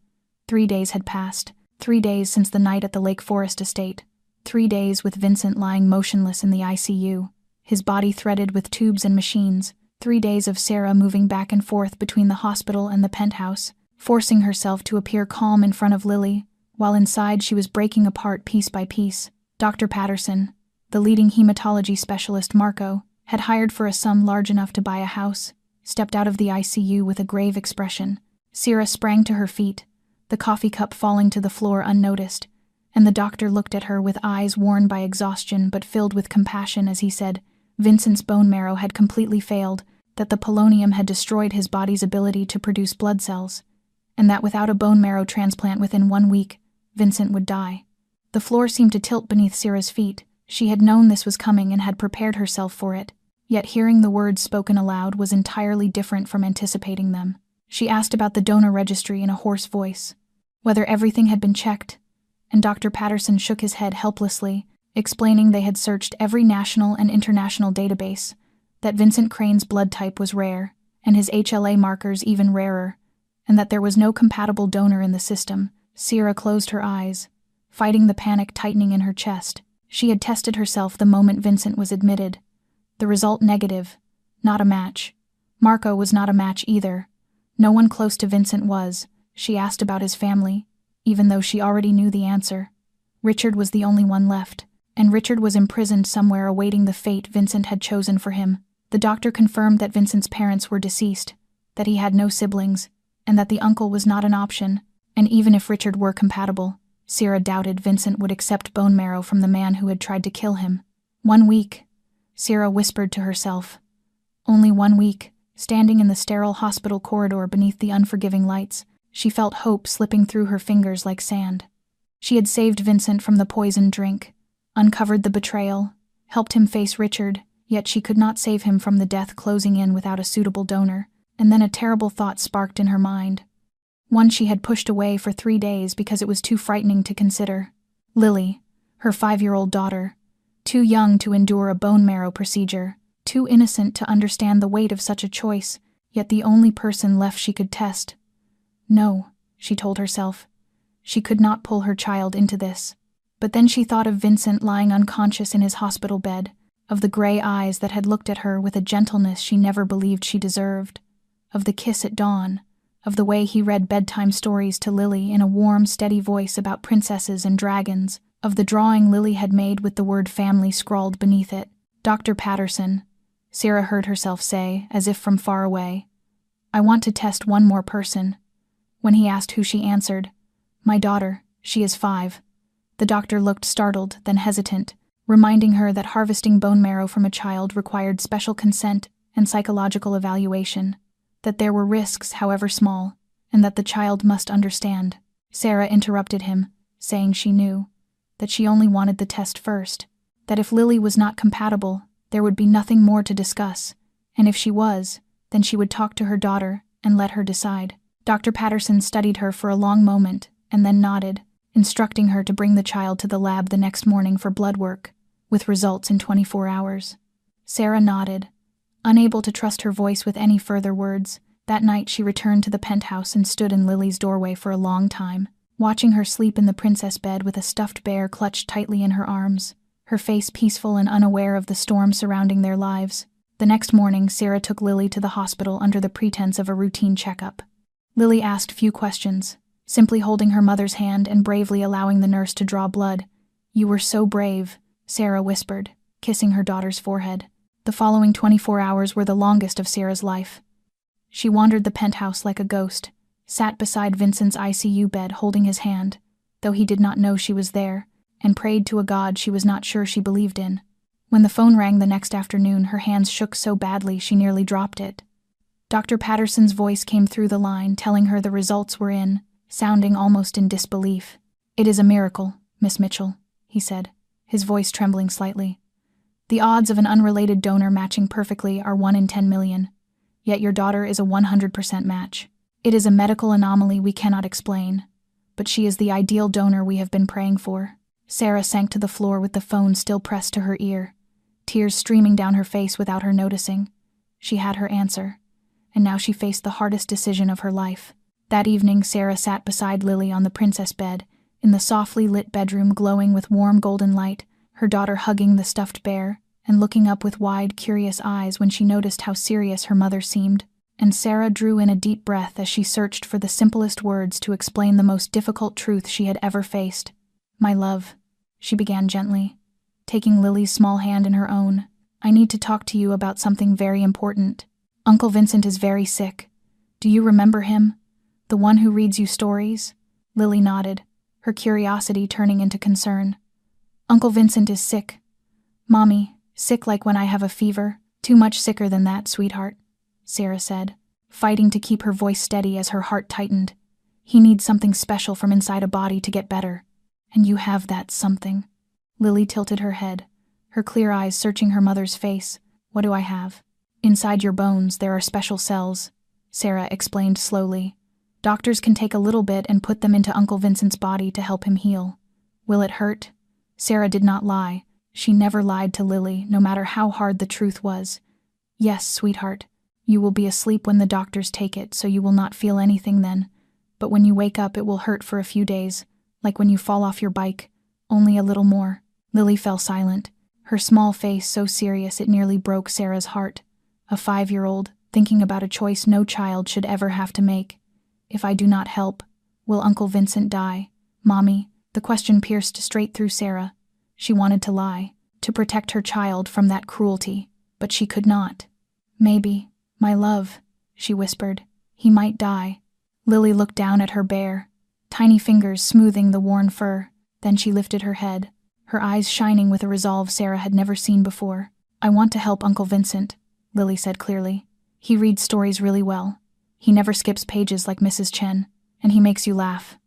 3 days had passed, 3 days since the night at the Lake Forest estate, 3 days with Vincent lying motionless in the ICU, his body threaded with tubes and machines, 3 days of Sarah moving back and forth between the hospital and the penthouse, forcing herself to appear calm in front of Lily, while inside she was breaking apart piece by piece. Dr. Patterson, the leading hematology specialist Marco, had hired for a sum large enough to buy a house, stepped out of the ICU with a grave expression. Sarah sprang to her feet, the coffee cup falling to the floor unnoticed, and the doctor looked at her with eyes worn by exhaustion but filled with compassion as he said Vincent's bone marrow had completely failed, that the polonium had destroyed his body's ability to produce blood cells, and that without a bone marrow transplant within 1 week, Vincent would die. The floor seemed to tilt beneath Sarah's feet. She had known this was coming and had prepared herself for it, yet hearing the words spoken aloud was entirely different from anticipating them. She asked about the donor registry in a hoarse voice, whether everything had been checked, and Dr. Patterson shook his head helplessly, explaining they had searched every national and international database, that Vincent Crane's blood type was rare, and his HLA markers even rarer, and that there was no compatible donor in the system. Sarah closed her eyes, fighting the panic tightening in her chest. She had tested herself the moment Vincent was admitted. The result negative, not a match. Marco was not a match either. No one close to Vincent was. She asked about his family, even though she already knew the answer. Richard was the only one left, and Richard was imprisoned somewhere awaiting the fate Vincent had chosen for him. The doctor confirmed that Vincent's parents were deceased, that he had no siblings, and that the uncle was not an option, and even if Richard were compatible, Sarah doubted Vincent would accept bone marrow from the man who had tried to kill him. 1 week, Sarah whispered to herself. Only 1 week, standing in the sterile hospital corridor beneath the unforgiving lights, she felt hope slipping through her fingers like sand. She had saved Vincent from the poisoned drink, uncovered the betrayal, helped him face Richard, yet she could not save him from the death closing in without a suitable donor. And then a terrible thought sparked in her mind, one she had pushed away for 3 days because it was too frightening to consider. Lily, her 5-year-old daughter, too young to endure a bone marrow procedure, too innocent to understand the weight of such a choice, yet the only person left she could test. No, she told herself. She could not pull her child into this. But then she thought of Vincent lying unconscious in his hospital bed, of the gray eyes that had looked at her with a gentleness she never believed she deserved, of the kiss at dawn, of the way he read bedtime stories to Lily in a warm, steady voice about princesses and dragons, of the drawing Lily had made with the word family scrawled beneath it. Dr. Patterson, Sarah heard herself say, as if from far away. I want to test one more person. When he asked who she answered, my daughter, she is 5. The doctor looked startled, then hesitant, reminding her that harvesting bone marrow from a child required special consent and psychological evaluation, that there were risks, however small, and that the child must understand. Sarah interrupted him, saying she knew, that she only wanted the test first, that if Lily was not compatible, there would be nothing more to discuss, and if she was, then she would talk to her daughter and let her decide. Dr. Patterson studied her for a long moment and then nodded, instructing her to bring the child to the lab the next morning for blood work, with results in 24 hours. Sarah nodded, unable to trust her voice with any further words. That night she returned to the penthouse and stood in Lily's doorway for a long time, watching her sleep in the princess bed with a stuffed bear clutched tightly in her arms, her face peaceful and unaware of the storm surrounding their lives. The next morning, Sarah took Lily to the hospital under the pretense of a routine checkup. Lily asked few questions, simply holding her mother's hand and bravely allowing the nurse to draw blood. "You were so brave," Sarah whispered, kissing her daughter's forehead. The following 24 hours were the longest of Sarah's life. She wandered the penthouse like a ghost, sat beside Vincent's ICU bed holding his hand, though he did not know she was there, and prayed to a God she was not sure she believed in. When the phone rang the next afternoon, her hands shook so badly she nearly dropped it. Dr. Patterson's voice came through the line, telling her the results were in, sounding almost in disbelief. "It is a miracle, Miss Mitchell," he said, his voice trembling slightly. "The odds of an unrelated donor matching perfectly are 1 in 10 million. Yet your daughter is a 100% match. It is a medical anomaly we cannot explain, but she is the ideal donor we have been praying for." Sarah sank to the floor with the phone still pressed to her ear, tears streaming down her face without her noticing. She had her answer, and now she faced the hardest decision of her life. That evening, Sarah sat beside Lily on the princess bed, in the softly lit bedroom glowing with warm golden light, her daughter hugging the stuffed bear, and looking up with wide, curious eyes when she noticed how serious her mother seemed. And Sarah drew in a deep breath as she searched for the simplest words to explain the most difficult truth she had ever faced. "My love," she began gently, taking Lily's small hand in her own, "I need to talk to you about something very important. Uncle Vincent is very sick. Do you remember him? The one who reads you stories?" Lily nodded, her curiosity turning into concern. "Uncle Vincent is sick. Mommy, sick like when I have a fever. Too much sicker than that, sweetheart," Sarah said, fighting to keep her voice steady as her heart tightened. "He needs something special from inside a body to get better. And you have that something." Lily tilted her head, her clear eyes searching her mother's face. "What do I have?" "Inside your bones, there are special cells," Sarah explained slowly. "Doctors can take a little bit and put them into Uncle Vincent's body to help him heal. Will it hurt?" Sarah did not lie. She never lied to Lily, no matter how hard the truth was. "Yes, sweetheart. You will be asleep when the doctors take it, so you will not feel anything then. But when you wake up, it will hurt for a few days, like when you fall off your bike, only a little more." Lily fell silent, her small face so serious it nearly broke Sarah's heart. A 5-year-old, thinking about a choice no child should ever have to make. "If I do not help, will Uncle Vincent die?" "Mommy," the question pierced straight through Sarah. She wanted to lie, to protect her child from that cruelty, but she could not. "Maybe, my love," she whispered, "he might die." Lily looked down at her bear, tiny fingers smoothing the worn fur. Then she lifted her head, her eyes shining with a resolve Sarah had never seen before. "I want to help Uncle Vincent," Lily said clearly. "He reads stories really well. He never skips pages like Mrs. Chen, and he makes you laugh."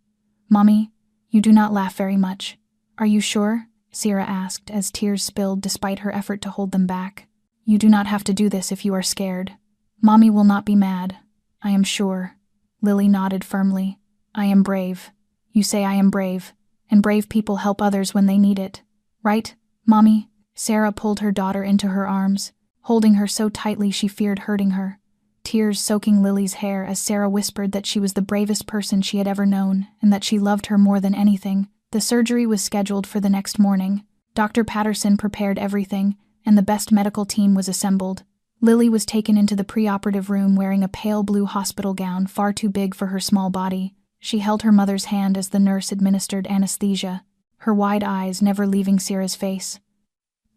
"Mommy, you do not laugh very much." "Are you sure?" Sarah asked as tears spilled despite her effort to hold them back. "You do not have to do this if you are scared. Mommy will not be mad, I am sure." Lily nodded firmly. "I am brave. You say I am brave, and brave people help others when they need it. Right, Mommy?" Sarah pulled her daughter into her arms, holding her so tightly she feared hurting her, tears soaking Lily's hair as Sarah whispered that she was the bravest person she had ever known and that she loved her more than anything. The surgery was scheduled for the next morning. Dr. Patterson prepared everything, and the best medical team was assembled. Lily was taken into the preoperative room wearing a pale blue hospital gown far too big for her small body. She held her mother's hand as the nurse administered anesthesia, her wide eyes never leaving Sarah's face.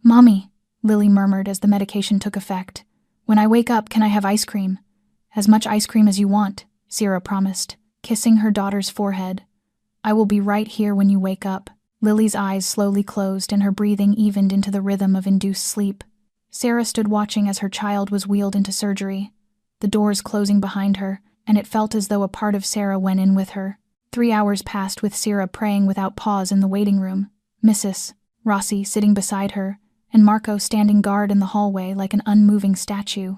"Mommy," Lily murmured as the medication took effect. "When I wake up, can I have ice cream?" "As much ice cream as you want," Sarah promised, kissing her daughter's forehead. "I will be right here when you wake up." Lily's eyes slowly closed and her breathing evened into the rhythm of induced sleep. Sarah stood watching as her child was wheeled into surgery, the doors closing behind her, and it felt as though a part of Sarah went in with her. 3 hours passed with Sarah praying without pause in the waiting room, Mrs. Rossi sitting beside her, and Marco standing guard in the hallway like an unmoving statue.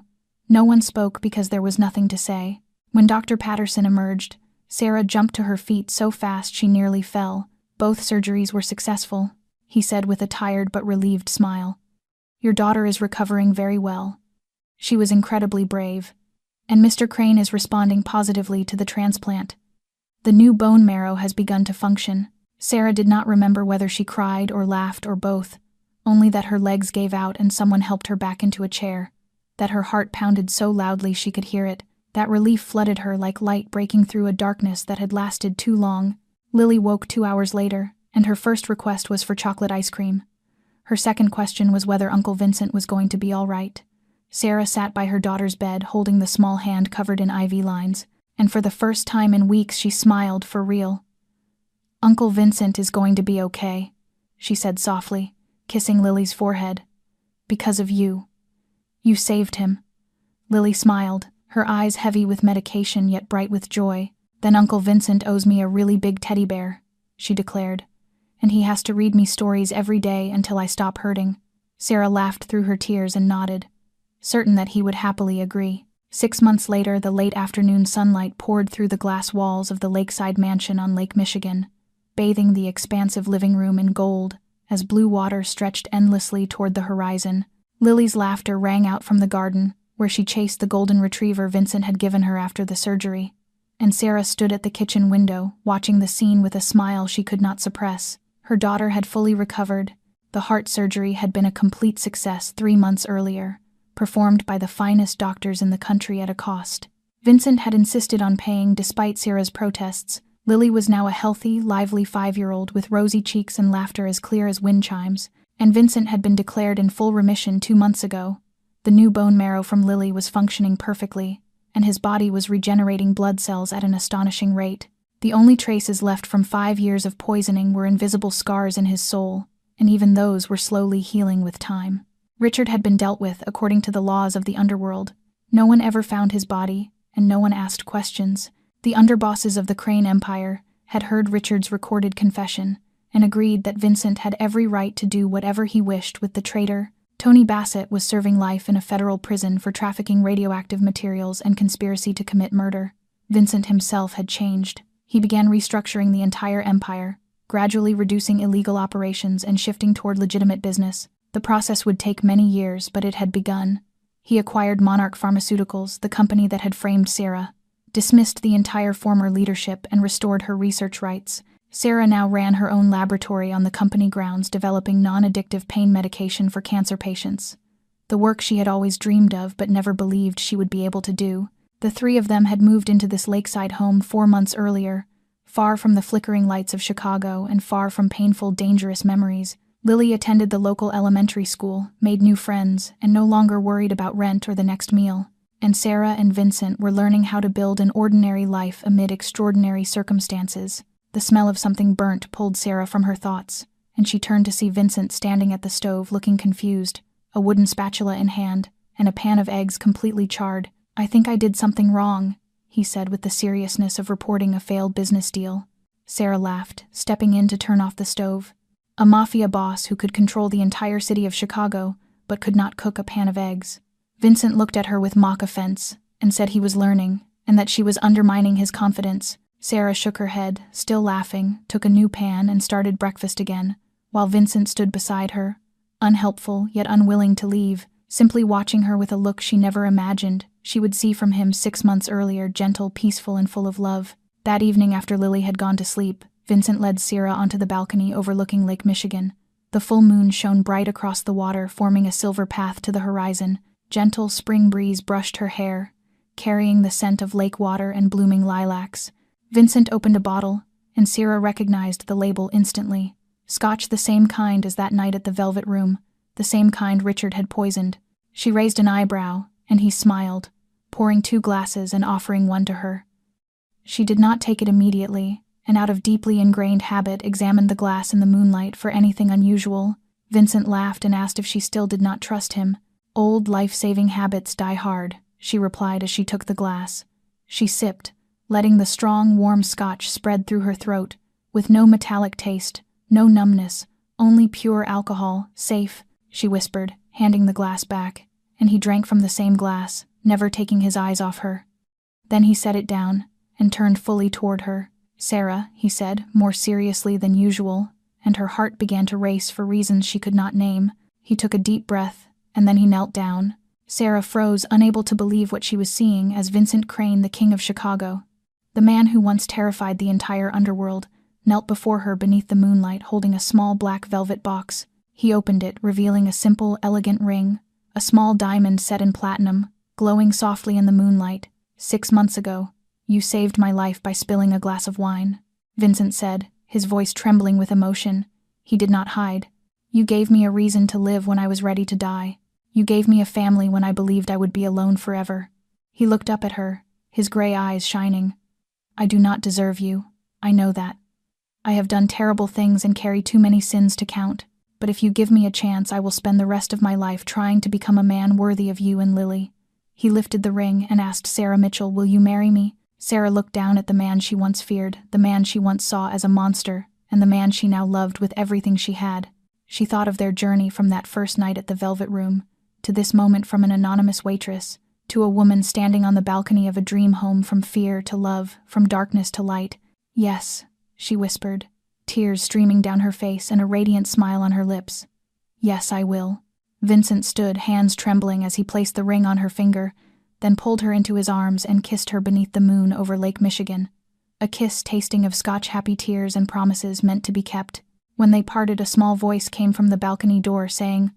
No one spoke because there was nothing to say. When Dr. Patterson emerged, Sarah jumped to her feet so fast she nearly fell. "Both surgeries were successful," he said with a tired but relieved smile. "Your daughter is recovering very well. She was incredibly brave. And Mr. Crane is responding positively to the transplant. The new bone marrow has begun to function." Sarah did not remember whether she cried or laughed or both, only that her legs gave out and someone helped her back into a chair, that her heart pounded so loudly she could hear it. That relief flooded her like light breaking through a darkness that had lasted too long. Lily woke 2 hours later, and her first request was for chocolate ice cream. Her second question was whether Uncle Vincent was going to be all right. Sarah sat by her daughter's bed holding the small hand covered in IV lines, and for the first time in weeks she smiled for real. "Uncle Vincent is going to be okay," she said softly, kissing Lily's forehead. "Because of you. You saved him." Lily smiled, her eyes heavy with medication yet bright with joy. "Then Uncle Vincent owes me a really big teddy bear," she declared, "and he has to read me stories every day until I stop hurting." Sarah laughed through her tears and nodded, certain that he would happily agree. 6 months later, the late afternoon sunlight poured through the glass walls of the lakeside mansion on Lake Michigan, bathing the expansive living room in gold as blue water stretched endlessly toward the horizon. Lily's laughter rang out from the garden, where she chased the golden retriever Vincent had given her after the surgery, and Sarah stood at the kitchen window, watching the scene with a smile she could not suppress. Her daughter had fully recovered. The heart surgery had been a complete success 3 months earlier, performed by the finest doctors in the country at a cost. Vincent had insisted on paying despite Sarah's protests. Lily was now a healthy, lively 5-year-old with rosy cheeks and laughter as clear as wind chimes, and Vincent had been declared in full remission 2 months ago. The new bone marrow from Lily was functioning perfectly, and his body was regenerating blood cells at an astonishing rate. The only traces left from 5 years of poisoning were invisible scars in his soul, and even those were slowly healing with time. Richard had been dealt with according to the laws of the underworld. No one ever found his body, and no one asked questions. The underbosses of the Crane Empire had heard Richard's recorded confession and agreed that Vincent had every right to do whatever he wished with the traitor. Tony Bassett was serving life in a federal prison for trafficking radioactive materials and conspiracy to commit murder. Vincent himself had changed. He began restructuring the entire empire, gradually reducing illegal operations and shifting toward legitimate business. The process would take many years, but it had begun. He acquired Monarch Pharmaceuticals, the company that had framed Sarah, dismissed the entire former leadership, and restored her research rights. Sarah now ran her own laboratory on the company grounds, developing non-addictive pain medication for cancer patients. The work she had always dreamed of but never believed she would be able to do. The 3 of them had moved into this lakeside home 4 months earlier, far from the flickering lights of Chicago and far from painful, dangerous memories. Lily attended the local elementary school, made new friends, and no longer worried about rent or the next meal. And Sarah and Vincent were learning how to build an ordinary life amid extraordinary circumstances. The smell of something burnt pulled Sarah from her thoughts, and she turned to see Vincent standing at the stove looking confused, a wooden spatula in hand, and a pan of eggs completely charred. "I think I did something wrong," he said with the seriousness of reporting a failed business deal. Sarah laughed, stepping in to turn off the stove. A mafia boss who could control the entire city of Chicago, but could not cook a pan of eggs. Vincent looked at her with mock offense and said he was learning, and that she was undermining his confidence. Sarah shook her head, still laughing, took a new pan and started breakfast again, while Vincent stood beside her, unhelpful yet unwilling to leave, simply watching her with a look she never imagined she would see from him 6 months earlier, gentle, peaceful, and full of love. That evening, after Lily had gone to sleep, Vincent led Sarah onto the balcony overlooking Lake Michigan. The full moon shone bright across the water, forming a silver path to the horizon. Gentle spring breeze brushed her hair, carrying the scent of lake water and blooming lilacs. Vincent opened a bottle, and Sarah recognized the label instantly. Scotch, the same kind as that night at the Velvet Room, the same kind Richard had poisoned. She raised an eyebrow, and he smiled, pouring 2 glasses and offering one to her. She did not take it immediately, and out of deeply ingrained habit examined the glass in the moonlight for anything unusual. Vincent laughed and asked if she still did not trust him. "Old life-saving habits die hard," she replied as she took the glass. She sipped, letting the strong, warm scotch spread through her throat, with no metallic taste, no numbness, only pure alcohol. "Safe," she whispered, handing the glass back, and he drank from the same glass, never taking his eyes off her. Then he set it down and turned fully toward her. "Sarah," he said, more seriously than usual, and her heart began to race for reasons she could not name. He took a deep breath, and then he knelt down. Sarah froze, unable to believe what she was seeing, as Vincent Crane, the King of Chicago, the man who once terrified the entire underworld, knelt before her beneath the moonlight, holding a small black velvet box. He opened it, revealing a simple, elegant ring, a small diamond set in platinum, glowing softly in the moonlight. "6 months ago, you saved my life by spilling a glass of wine," Vincent said, his voice trembling with emotion. He did not hide. "You gave me a reason to live when I was ready to die. You gave me a family when I believed I would be alone forever." He looked up at her, his gray eyes shining. "I do not deserve you. I know that. I have done terrible things and carry too many sins to count. But if you give me a chance, I will spend the rest of my life trying to become a man worthy of you and Lily." He lifted the ring and asked Sarah Mitchell, "Will you marry me?" Sarah looked down at the man she once feared, the man she once saw as a monster, and the man she now loved with everything she had. She thought of their journey from that first night at the Velvet Room, to this moment from an anonymous waitress, to a woman standing on the balcony of a dream home, from fear to love, from darkness to light. "Yes," she whispered, tears streaming down her face and a radiant smile on her lips. "Yes, I will." Vincent stood, hands trembling, as he placed the ring on her finger, then pulled her into his arms and kissed her beneath the moon over Lake Michigan. A kiss tasting of Scotch-happy tears and promises meant to be kept. When they parted, a small voice came from the balcony door saying,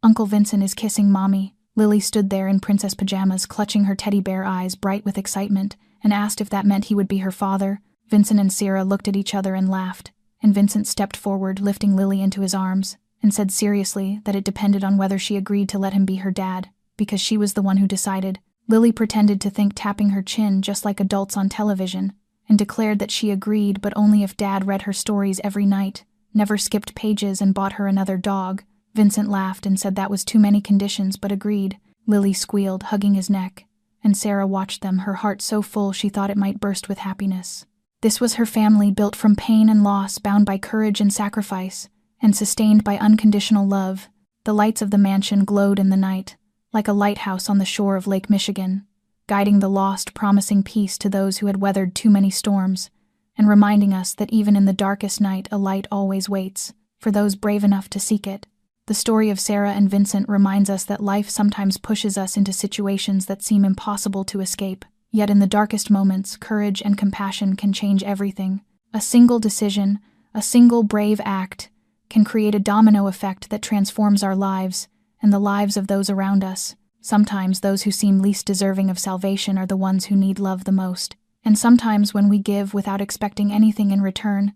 "Uncle Vincent is kissing Mommy." Lily stood there in princess pajamas, clutching her teddy bear eyes bright with excitement, and asked if that meant he would be her father. Vincent and Sarah looked at each other and laughed, and Vincent stepped forward, lifting Lily into his arms, and said seriously that it depended on whether she agreed to let him be her dad, because she was the one who decided. Lily pretended to think, tapping her chin just like adults on television, and declared that she agreed, but only if Dad read her stories every night, never skipped pages, and bought her another dog. Vincent laughed and said that was too many conditions, but agreed. Lily squealed, hugging his neck, and Sarah watched them, her heart so full she thought it might burst with happiness. This was her family, built from pain and loss, bound by courage and sacrifice, and sustained by unconditional love. The lights of the mansion glowed in the night, like a lighthouse on the shore of Lake Michigan, guiding the lost, promising peace to those who had weathered too many storms, and reminding us that even in the darkest night a light always waits, for those brave enough to seek it. The story of Sarah and Vincent reminds us that life sometimes pushes us into situations that seem impossible to escape, yet in the darkest moments, courage and compassion can change everything. A single decision, a single brave act, can create a domino effect that transforms our lives and the lives of those around us. Sometimes those who seem least deserving of salvation are the ones who need love the most. And sometimes when we give without expecting anything in return,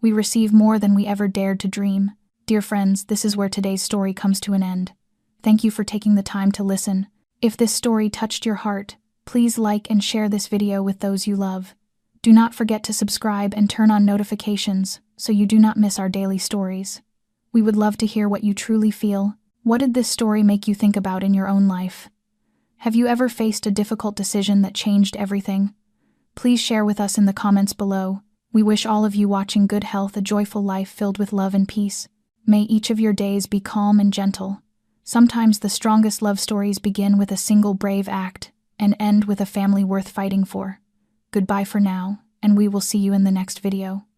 we receive more than we ever dared to dream. Dear friends, this is where today's story comes to an end. Thank you for taking the time to listen. If this story touched your heart, please like and share this video with those you love. Do not forget to subscribe and turn on notifications so you do not miss our daily stories. We would love to hear what you truly feel. What did this story make you think about in your own life? Have you ever faced a difficult decision that changed everything? Please share with us in the comments below. We wish all of you watching good health, a joyful life filled with love and peace. May each of your days be calm and gentle. Sometimes the strongest love stories begin with a single brave act and end with a family worth fighting for. Goodbye for now, and we will see you in the next video.